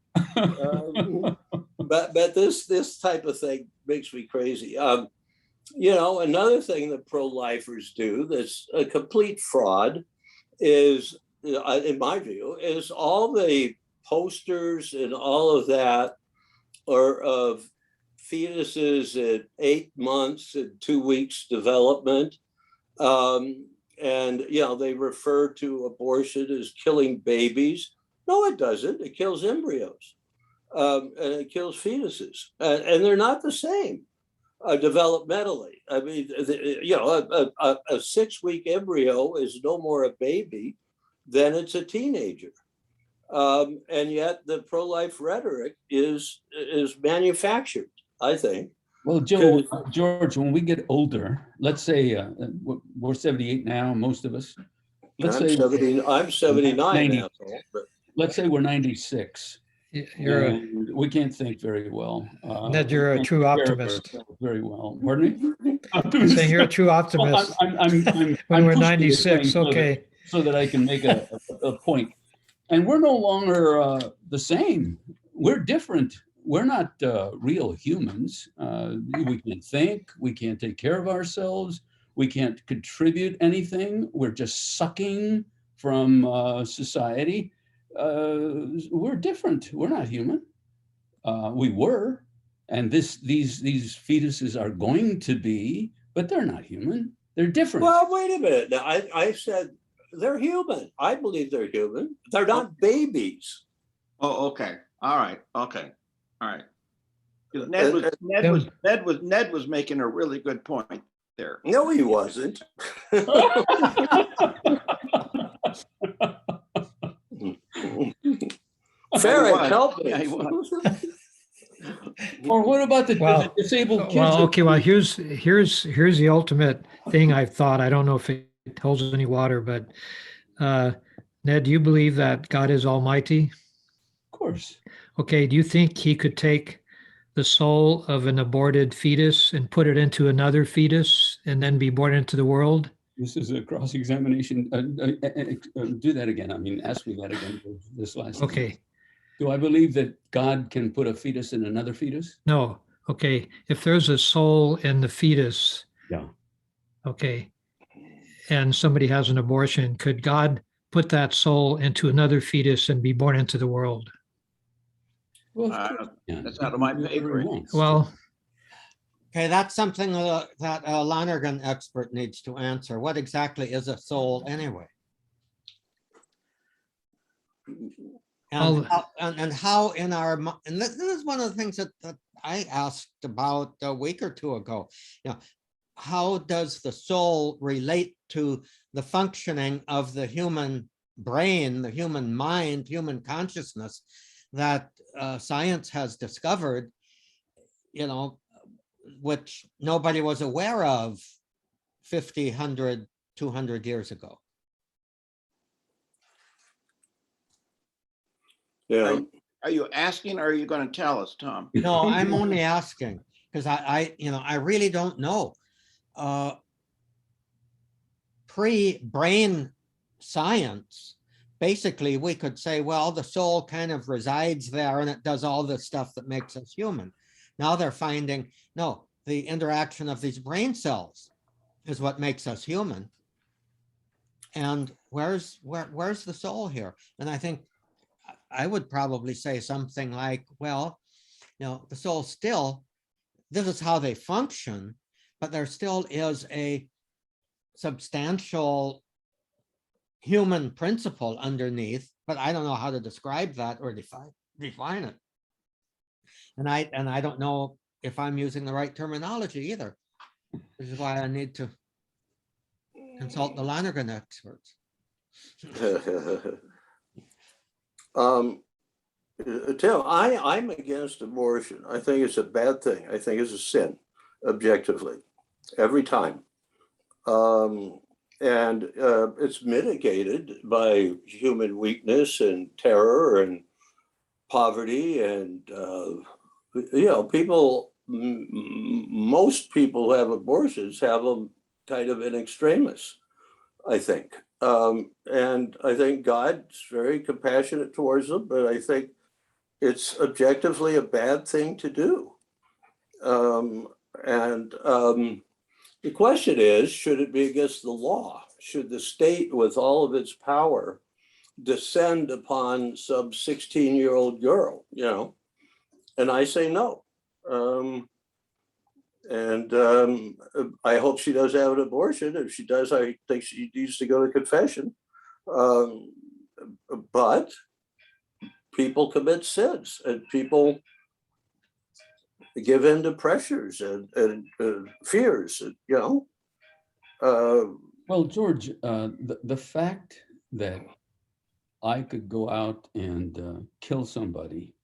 But this type of thing makes me crazy. Another thing that pro-lifers do that's a complete fraud is, in my view, is all the posters and all of that are of fetuses at 8 months and 2 weeks development. And they refer to abortion as killing babies. No, it doesn't. It kills embryos, and it kills fetuses, and they're not the same developmentally. I mean, a 6-week embryo is no more a baby than it's a teenager, and yet the pro-life rhetoric is manufactured, I think. Well, George, when we get older, let's say we're 78 now, most of us. I'm 79 now. But let's say we're 96. And we can't think very well. Ned, you're a true optimist. Very well. Pardon me? Saying you're a true optimist. When we're 96, okay. So that I can make a point. And we're no longer the same. We're different. We're not real humans. We can't think. We can't take care of ourselves. We can't contribute anything. We're just sucking from society. We're different. We're not human. We were, and these fetuses are going to be, but they're not human. They're different. Well, wait a minute. Now, I said they're human. I believe they're human. They're not babies. Oh, okay. All right. Okay. All right. Ned was making a really good point there. No, he wasn't. Ferret, help me. Yeah, he was. Or what about the disabled kids? Well, okay. Well, here's the ultimate thing I've thought. I don't know if it holds any water, but Ned, do you believe that God is almighty? Of course. Okay. Do you think he could take the soul of an aborted fetus and put it into another fetus and then be born into the world? This is a cross-examination. Do that again. I mean, ask me that again. This last. Okay. Time. Do I believe that God can put a fetus in another fetus? No. Okay. If there's a soul in the fetus. Yeah. Okay. And somebody has an abortion, could God put that soul into another fetus and be born into the world? Well, that's out of my pay grade. Well, okay, that's something that a Lonergan expert needs to answer. What exactly is a soul anyway? And how in our, and this is one of the things that I asked about a week or two ago. How does the soul relate to the functioning of the human brain, the human mind, human consciousness that science has discovered, which nobody was aware of 50, 100, 200 years ago? Yeah. Are you asking or are you going to tell us, Tom? No, I'm only asking because I really don't know. Pre-brain science, basically we could say, well, the soul kind of resides there and it does all the stuff that makes us human. Now they're finding, no, the interaction of these brain cells is what makes us human. And where's the soul here? And I think I would probably say something like, well, the soul still, this is how they function, but there still is a substantial human principle underneath, but I don't know how to describe that or define it. And I don't know if I'm using the right terminology either. This is why I need to consult the Lonergan experts. Tim, I'm against abortion. I think it's a bad thing. I think it's a sin, objectively, every time. And it's mitigated by human weakness and terror and poverty and, people, most people who have abortions have them kind of in extremis, I think. And I think God's very compassionate towards them, but I think it's objectively a bad thing to do. The question is, should it be against the law? Should the state, with all of its power, descend upon some 16-year-old girl, And I say no. I hope she does have an abortion. If she does, I think she needs to go to confession. But people commit sins and people give in to pressures and fears, Well, George, the fact that I could go out and kill somebody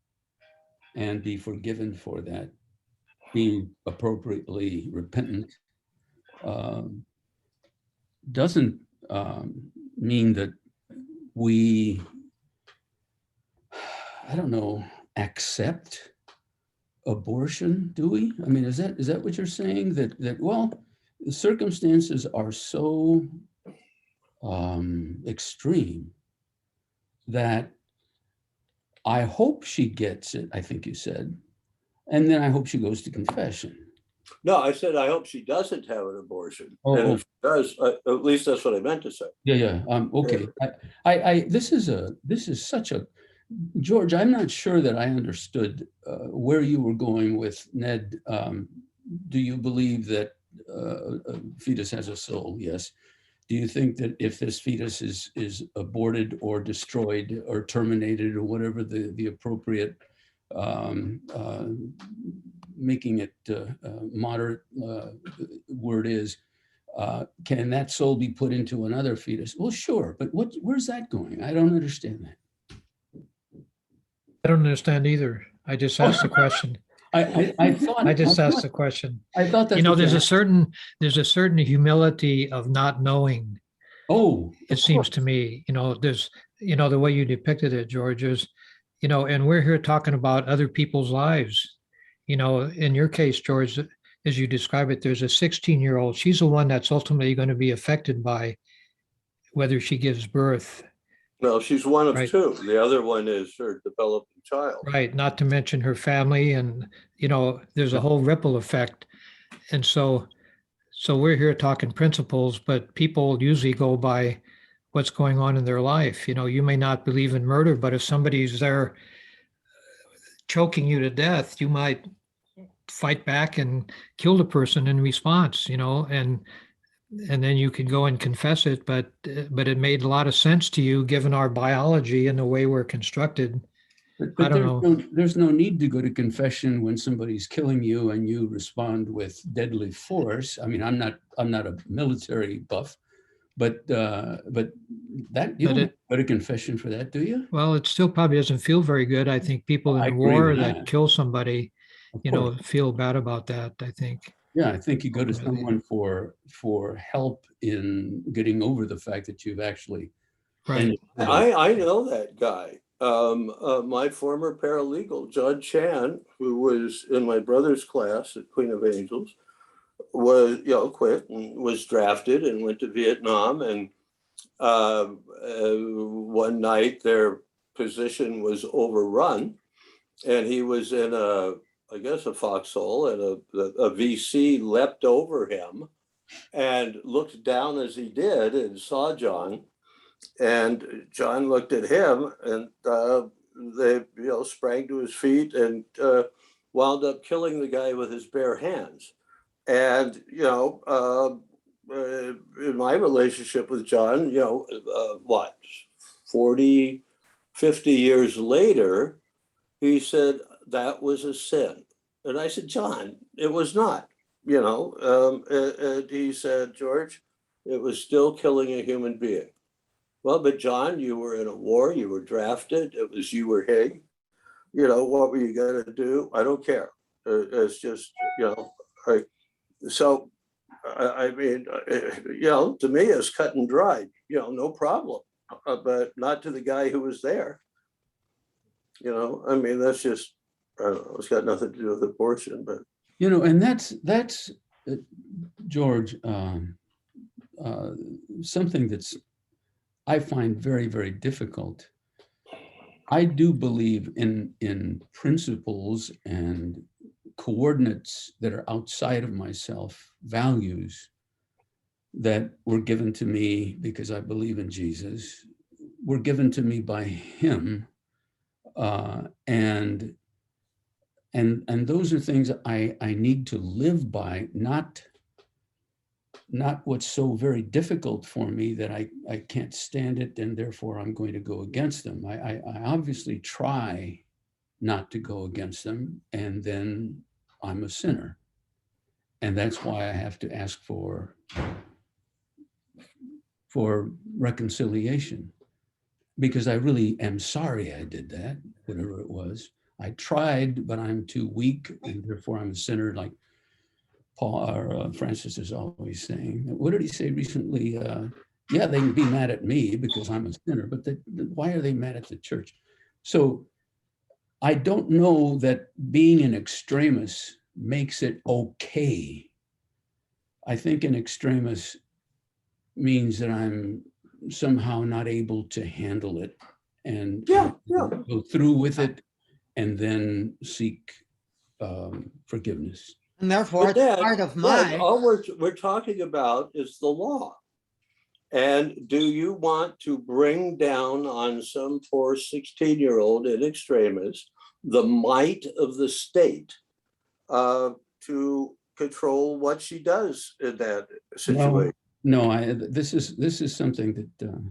and be forgiven for that, being appropriately repentant, doesn't mean that we, I don't know, accept abortion, do we? I mean, is that what you're saying? That well, the circumstances are so extreme that I hope she gets it, I think you said, and then I hope she goes to confession. No, I said I hope she doesn't have an abortion. Oh, and if she does, at least that's what I meant to say. Yeah. Okay. This is such a, George, I'm not sure that I understood where you were going with Ned. Do you believe that a fetus has a soul? Yes. Do you think that if this fetus is aborted or destroyed or terminated or whatever the appropriate making it moderate word is, can that soul be put into another fetus? Well, sure, but where's that going? I don't understand that. I don't understand either. I just asked the question. I thought I just asked the question. I thought that there's a certain humility of not knowing. Oh, it seems to me, there's, the way you depicted it, George, is, and we're here talking about other people's lives. In your case, George, as you describe it, there's a 16-year-old. She's the one that's ultimately going to be affected by whether she gives birth. No, she's one of Right. two. The other one is her developing child. Right. Not to mention her family, and there's a whole ripple effect. And so we're here talking principles, but people usually go by what's going on in their life. You may not believe in murder, but if somebody's there choking you to death, you might fight back and kill the person in response, and then you can go and confess it, but it made a lot of sense to you given our biology and the way we're constructed. But I don't know. There's no need to go to confession when somebody's killing you and you respond with deadly force. I mean, I'm not a military buff, but that you don't go to confession for that, do you? Well, it still probably doesn't feel very good. I think people I in agree war with that that. kill somebody, Of course. feel bad about that, I think. Yeah, I think you go to Really. someone for help in getting over the fact that you've actually. Right. I know that guy. My former paralegal, John Chan, who was in my brother's class at Queen of Angels, was quit and was drafted and went to Vietnam and one night their position was overrun, and he was in I guess a foxhole, and a VC leapt over him and looked down as he did and saw John, and John looked at him, and they sprang to his feet and wound up killing the guy with his bare hands. And in my relationship with John, what, 40, 50 years later, he said that was a sin. And I said, John, it was not, and he said, George, it was still killing a human being. Well, but John, you were in a war, you were drafted, it was you or he. What were you going to do? I don't care. It's just, so, I mean, to me, it's cut and dried, no problem. But not to the guy who was there. I mean, that's just, I don't know, it's got nothing to do with abortion, but. And that's George, something that's, I find very, very difficult. I do believe in principles and coordinates that are outside of myself, values that were given to me because I believe in Jesus, were given to me by him. And those are things I need to live by, not what's so very difficult for me that I can't stand it and therefore I'm going to go against them. I obviously try not to go against them, and then I'm a sinner. And that's why I have to ask for reconciliation, because I really am sorry I did that, whatever it was. I tried, but I'm too weak, and therefore I'm a sinner, like Paul or Francis is always saying. What did he say recently? Yeah, they can be mad at me because I'm a sinner, but why are they mad at the church? So I don't know that being an extremis makes it okay. I think an extremis means that I'm somehow not able to handle it and go through with it and then seek forgiveness. And therefore, it's part of my. All we're talking about is the law. And do you want to bring down on some poor 16-year-old in extremis the might of the state to control what she does in that situation? No, this is something that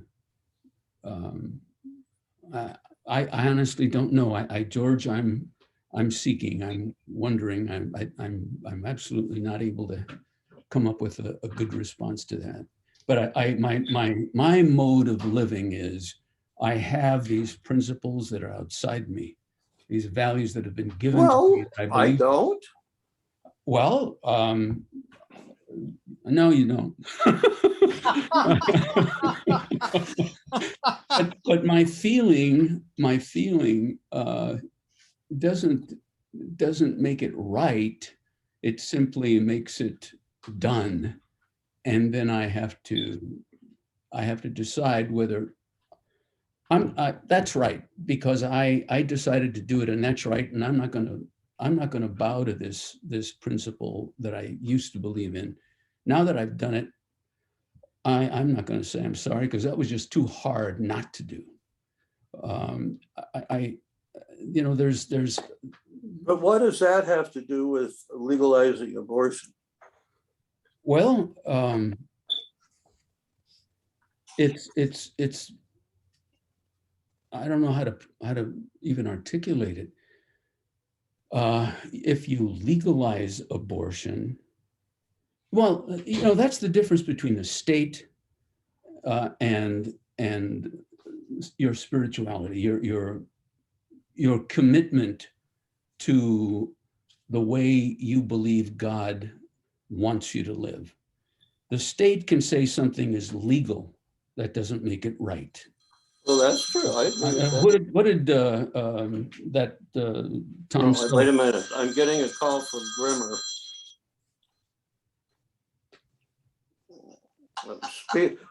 I honestly don't know. George, I'm seeking, I'm wondering, I'm absolutely not able to come up with a good response to that. But my mode of living is I have these principles that are outside me, these values that have been given to me. I don't. Well, no, you don't. but my feeling doesn't make it right. It simply makes it done, and then I have to decide whether that's right, because I decided to do it, and that's right, and I'm not going to bow to this principle that I used to believe in. Now that I've done it, I'm not going to say I'm sorry, because that was just too hard not to do. There's. But what does that have to do with legalizing abortion? Well, it's. I don't know how to even articulate it. If you legalize abortion, well, that's the difference between the state and your spirituality, your commitment to the way you believe God wants you to live. The state can say something is legal. That doesn't make it right. Well, that's true. I agree. What did Tom? Wait a minute. I'm getting a call from Gremer.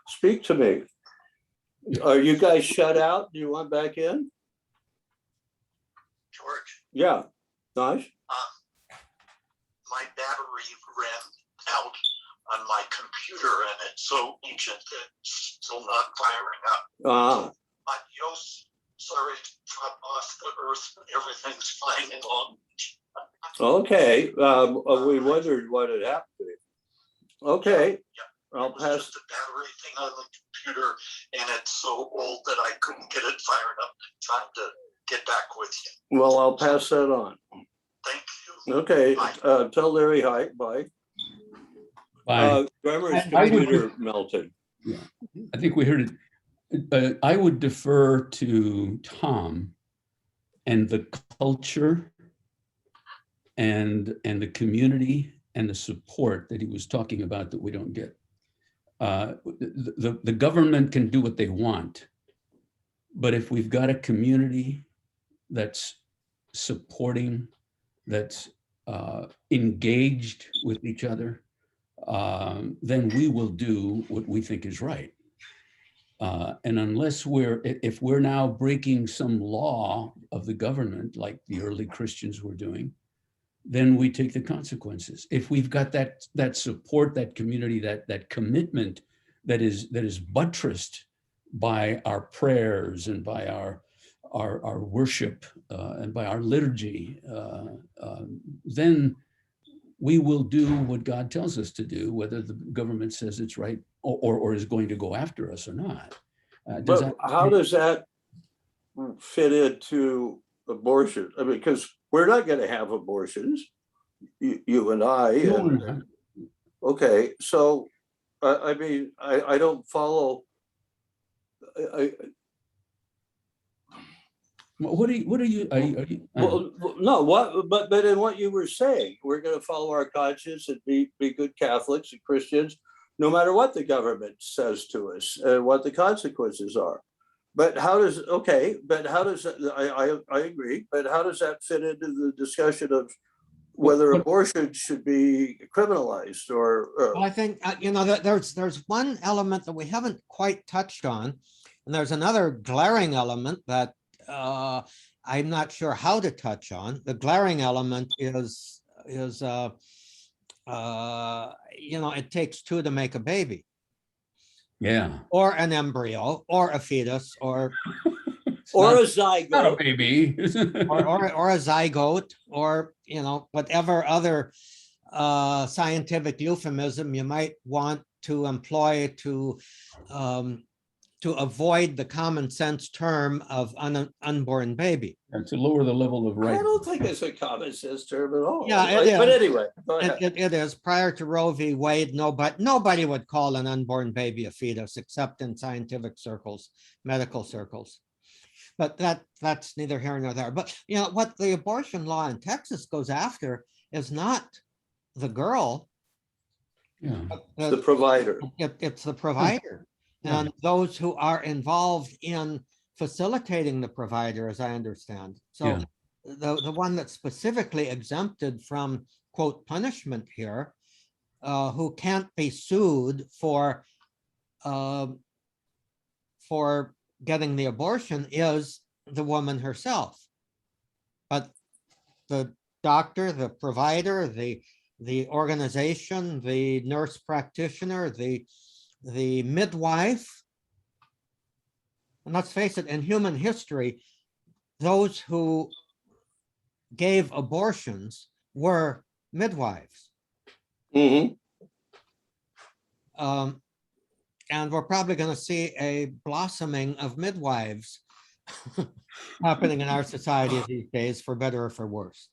Speak to me. Are you guys shut out? Do you want back in? George, Yeah, nice. my battery ran out on my computer and it's so ancient that it's still not firing up. Adios. Sorry to drop off the earth. Everything's fine along. Okay, we wondered what had happened to you. Okay, I'll It was pass. just a battery thing on the computer and it's so old that I couldn't get it fired up in time to get back with you. Well, I'll pass that on. Thank you. Okay, Bye. tell Larry hi, bye. Bye. Grammar's I would- computer melted. I think we heard it. I would defer to Tom and the culture and the community and the support that he was talking about that we don't get. The government can do what they want, but if we've got a community that's supporting, that's engaged with each other, then we will do what we think is right. And unless if we're now breaking some law of the government, like the early Christians were doing, then we take the consequences. If we've got that support, that community, that commitment that is buttressed by our prayers and by our worship and by our liturgy, then we will do what God tells us to do, whether the government says it's right or is going to go after us or not. But how does that fit into abortion? I mean, because we're not going to have abortions, you and I. And, okay, so I mean, I don't follow. What are you? Well, no, what? But in what you were saying, we're going to follow our conscience and be good Catholics and Christians, no matter what the government says to us and what the consequences are. But how does I agree, but how does that fit into the discussion of whether abortion should be criminalized or? I think, there's one element that we haven't quite touched on, and there's another glaring element that I'm not sure how to touch on. The glaring element is it takes two to make a baby. Yeah. Or an embryo, or a fetus, or a zygote, not a baby, or a zygote, or whatever other scientific euphemism you might want to employ to avoid the common sense term of unborn baby. And to lower the level of right. I don't think it's a common sense term at all. Yeah, it is. But anyway, go ahead. It is. Prior to Roe v. Wade, nobody would call an unborn baby a fetus, except in scientific circles, medical circles. But that's neither here nor there. But what the abortion law in Texas goes after is not the girl. Yeah. The provider. It's the provider. Yeah. And those who are involved in facilitating the provider, as I understand. So Yeah. the one that's specifically exempted from, quote, punishment here, who can't be sued for getting the abortion is the woman herself. But the doctor, the provider, the organization, the nurse practitioner, the midwife, and let's face it, in human history, those who gave abortions were midwives. Mm-hmm. And we're probably going to see a blossoming of midwives happening in our society these days, for better or for worse.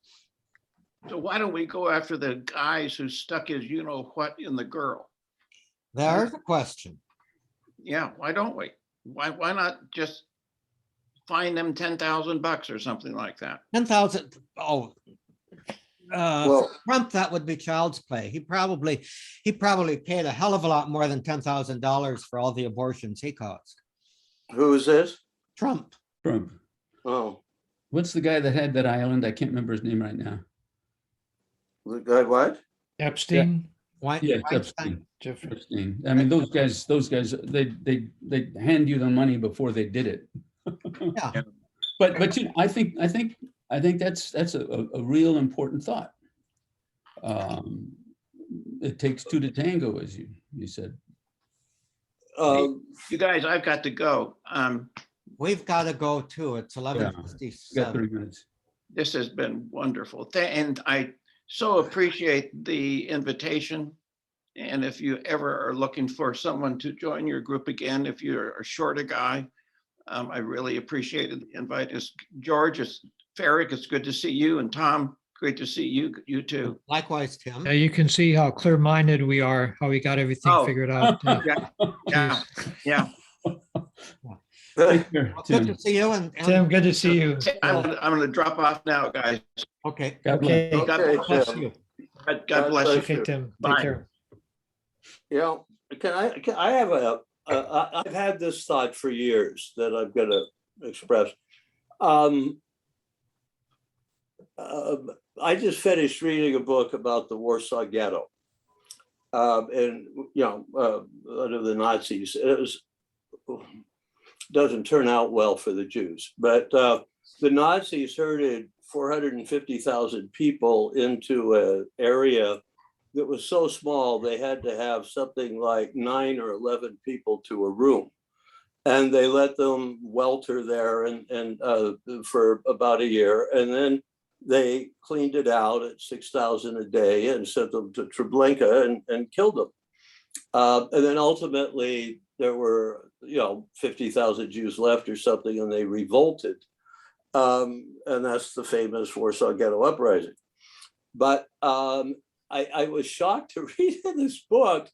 So why don't we go after the guys who stuck his you-know-what in the girl? There's a question. Yeah, why don't we? Why not just fine them $10,000 or something like that? 10,000. Oh, Well, Trump, that would be child's play. He probably paid a hell of a lot more than $10,000 for all the abortions he caused. who is this? Trump. Trump. Oh, What's the guy that had that island? I can't remember his name right now. the guy what? Epstein. Yes, Weinstein. Epstein. I mean, those guys, they hand you the money before they did it. Yeah. But you know, I think that's a real important thought. It takes two to tango, as you said. You guys, I've got to go. We've got to go too. It's Got 11:57. 3 minutes. This has been wonderful. And I so appreciate the invitation. And if you ever are looking for someone to join your group again, if you're short a guy, I really appreciated the invite. It's George, it's Farrick, it's good to see you. And Tom, great to see you too. Likewise, Tim. You can see how clear-minded we are, how we got everything Oh. figured out. Yeah, yeah. Take care, Well, good Tim. to see you. Tim, good to see you. I'm gonna drop off now, guys. Okay. God bless. Okay, God Okay, bless Tim. you. God bless you. okay, Tim, take Bye. care. You know, I have I've had this thought for years that I'm going to express. I just finished reading a book about the Warsaw Ghetto, and under the Nazis. Doesn't turn out well for the Jews, but the Nazis herded 450,000 people into an area that was so small they had to have something like 9 or 11 people to a room, and they let them welter there and for about a year, and then they cleaned it out at 6,000 a day and sent them to Treblinka and killed them. And then ultimately there were 50,000 Jews left or something, and they revolted, and that's the famous Warsaw Ghetto Uprising. But I was shocked to read in this book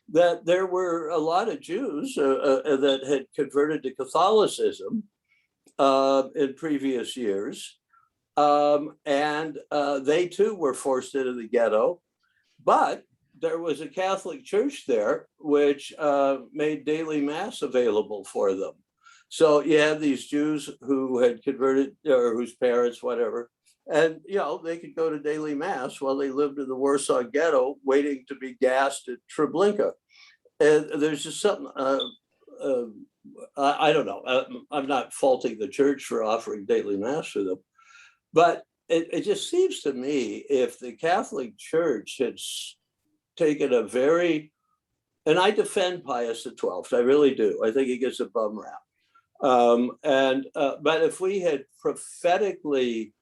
that there were a lot of Jews that had converted to Catholicism in previous years. And they too were forced into the ghetto. But there was a Catholic church there which made daily mass available for them. So you have these Jews who had converted, or whose parents, whatever, and they could go to daily mass while they lived in the Warsaw Ghetto, waiting to be gassed at Treblinka. And there's just something. I don't know. I'm not faulting the church for offering daily mass for them, but it just seems to me if the Catholic Church had taken a very, and I defend Pius XII, I really do. I think he gets a bum rap. But if we had prophetically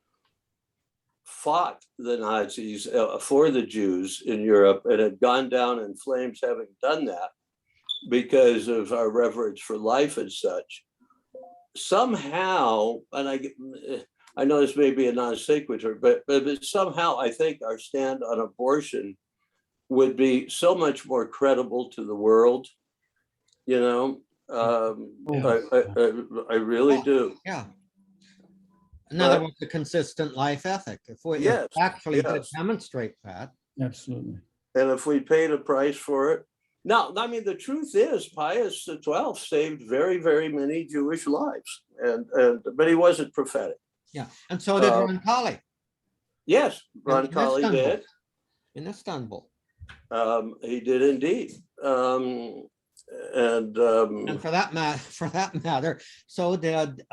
fought the Nazis for the Jews in Europe and had gone down in flames having done that because of our reverence for life and such, somehow, and I know this may be a non sequitur, but somehow I think our stand on abortion would be so much more credible to the world, I really do. Yeah. In other words, a consistent life ethic. If we Yes, actually did yes. demonstrate that. Absolutely. And if we paid a price for it. Now, I mean, the truth is Pius XII saved very, very many Jewish lives, but he wasn't prophetic. Yeah. And so did Roncalli Yes, In Roncalli Istanbul. did. in Istanbul. He did indeed. And for that matter, so did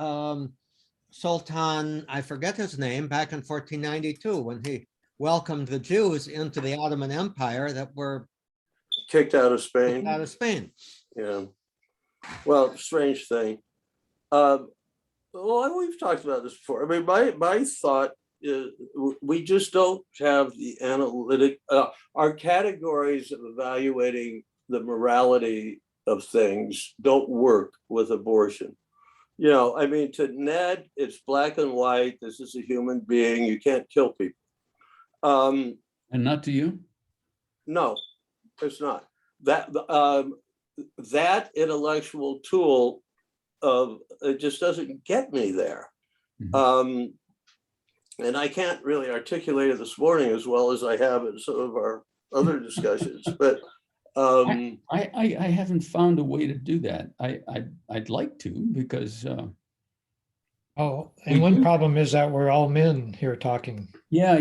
Sultan, I forget his name, back in 1492 when he welcomed the Jews into the Ottoman Empire that were kicked out of Spain. out of Spain. Yeah. Well, strange thing. Well, we've talked about this before. I mean, my thought is we just don't have the analytic, our categories of evaluating the morality of things don't work with abortion. I mean, to Ned, it's black and white. This is a human being. You can't kill people. And not to you? No, it's not. That intellectual tool it just doesn't get me there. Mhm. And I can't really articulate it this morning as well as I have in some of our other discussions, but I haven't found a way to do that. I'd like to, because Oh, and one problem is that we're all men here talking. Yeah,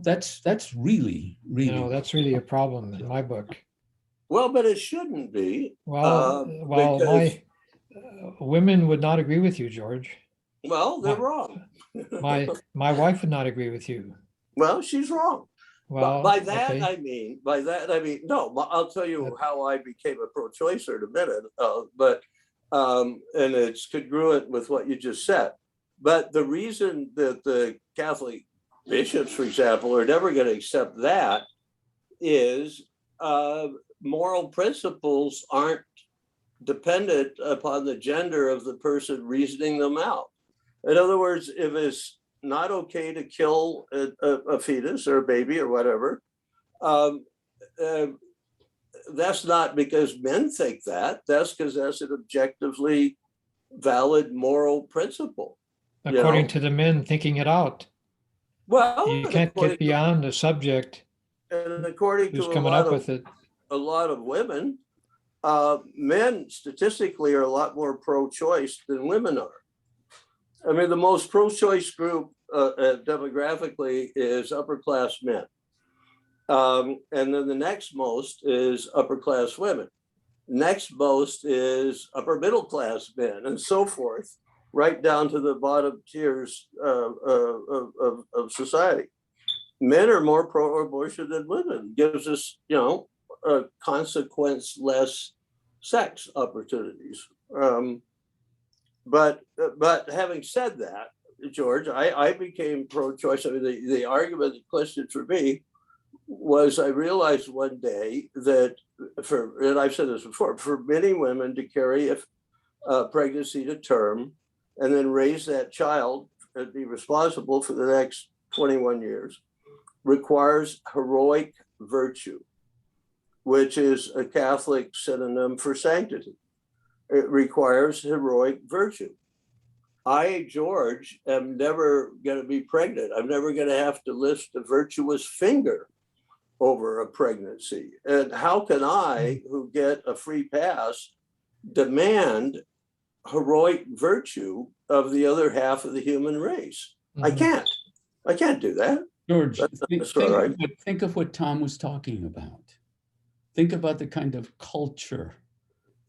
that's really, really. That's really a problem in my book. Well, but it shouldn't be. Well, because, women would not agree with you, George. well, they're wrong. My wife would not agree with you. Well, she's wrong. Well, by that okay. I mean, no. I'll tell you how I became a pro-choicer in a minute. And it's congruent with what you just said. But the reason that the Catholic bishops, for example, are never going to accept that is moral principles aren't dependent upon the gender of the person reasoning them out. In other words, if it's not okay to kill a fetus or a baby or whatever, that's not because men think that. That's because that's an objectively valid moral principle. According to the men thinking it out. Well, you can't get beyond the subject. And according who's to coming up with it. A lot of women, men statistically are a lot more pro-choice than women are. I mean, the most pro-choice group demographically is upper class men. And then the next most is upper class women. Next most is upper middle class men, and so forth, right down to the bottom tiers of society. Men are more pro-abortion than women. Gives us, consequence-less sex opportunities. But having said that, George, I became pro-choice. I mean, the argument, the question for me was I realized one day that and I've said this before, for many women to carry a pregnancy to term and then raise that child and be responsible for the next 21 years requires heroic virtue, which is a Catholic synonym for sanctity. It requires heroic virtue. I, George, am never going to be pregnant. I'm never going to have to lift a virtuous finger over a pregnancy. And how can I, who get a free pass, demand heroic virtue of the other half of the human race? I can't do that. George, think of what Tom was talking about. Think about the kind of culture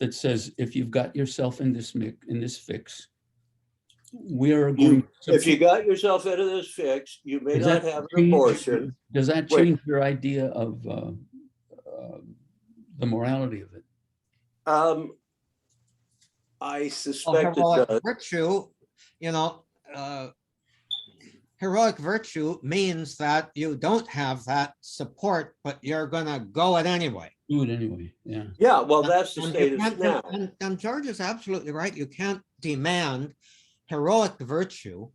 that says, if you've got yourself in this fix, we are going to... If you got yourself into this fix, you may not have an abortion. Does that change your idea of the morality of it? I suspect it does. Virtue, heroic virtue means that you don't have that support, but you're going to go it anyway. Do it anyway, yeah. Yeah, well, that's the status now. And George is absolutely right. You can't demand heroic virtue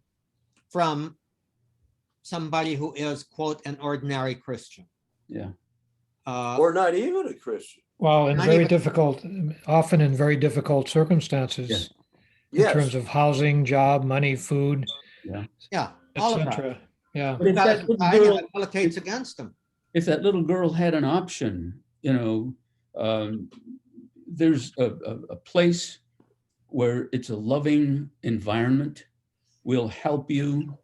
from somebody who is, quote, an ordinary Christian. Yeah. Or not even a Christian. Well, often in very difficult circumstances, in terms of housing, job, money, food, all of etc. Yeah. But if that little girl militates against them. If that little girl had an option, there's a place where it's a loving environment. We'll help you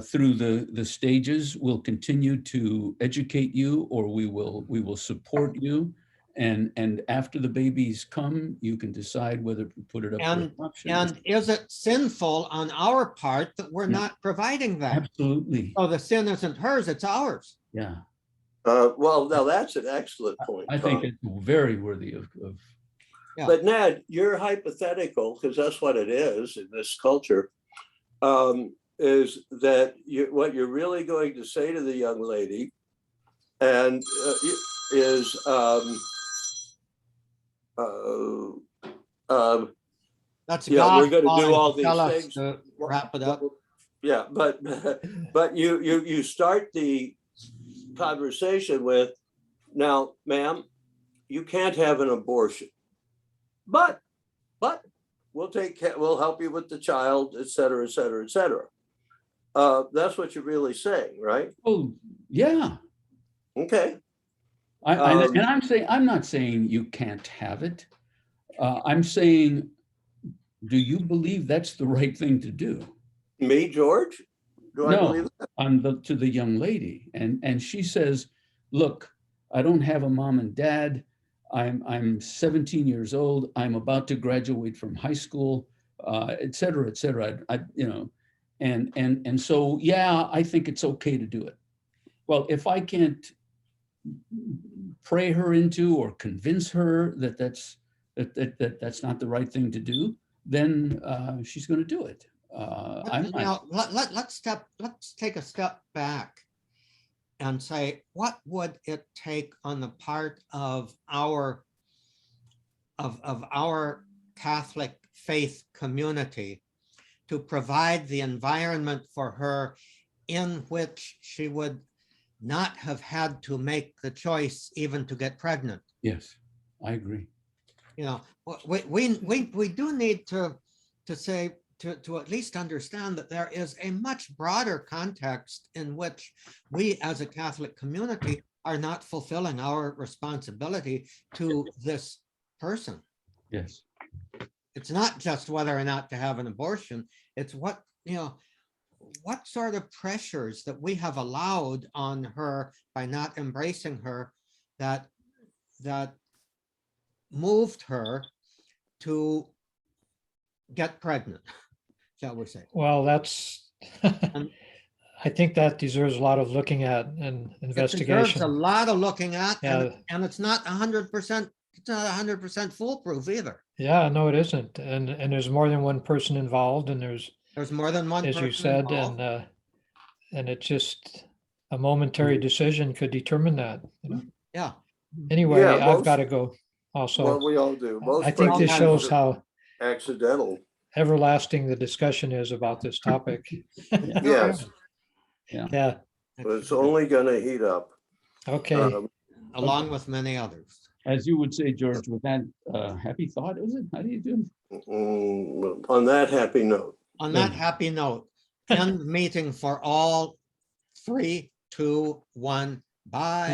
through the stages. We'll continue to educate you, or we will support you. And after the babies come, you can decide whether to put it up for adoption. And is it sinful on our part that we're not providing that? Absolutely. So the sin isn't hers, it's ours. Yeah. Well, now that's an excellent point. I think it's very worthy of Yeah. But Ned, you're hypothetical, because that's what it is in this culture, is that what you're really going to say to the young lady and is that's we're going to do all these things to wrap it up. Yeah, but you start the conversation with, now, ma'am, you can't have an abortion, but we'll help you with the child, et cetera, et cetera, et cetera. That's what you're really saying, right? Oh, yeah. Okay. I'm not saying you can't have it. I'm saying, do you believe that's the right thing to do? Me, George? Do I believe No, to the young lady. And she says, look, I don't have a mom and dad. I'm 17 years old. I'm about to graduate from high school, et cetera, et cetera. And so, yeah, I think it's okay to do it. Well, if I can't pray her into or convince her that that's not the right thing to do, then she's going to do it. I'm not. Let's take a step back and say, what would it take on the part of our Catholic faith community to provide the environment for her in which she would not have had to make the choice even to get pregnant? Yes, I agree. You know, we do need to say, to at least understand that there is a much broader context in which we as a Catholic community are not fulfilling our responsibility to this person. Yes. It's not just whether or not to have an abortion. It's what sort of pressures that we have allowed on her by not embracing her that moved her to get pregnant, shall we say. Well, that's, I think that deserves a lot of looking at and It deserves investigation. a lot of looking at, Yeah. and it's not 100%, it's not 100% foolproof either. Yeah, no, it isn't. And there's more than one person involved, and there's, There's more than one as person you said, involved. and it's just a momentary decision could determine that, you know. Yeah. Anyway, Yeah, I've most- got to go also. Well, we all do. Most I think this pregnancies shows are how accidental. everlasting the discussion is about this topic. Yes, Yeah, but it's only going to heat up. okay. Along with many others. As you would say, George, with that happy thought, is it? How do you do? On that happy note. On that happy note, end meeting for all. 3, 2, 1, bye.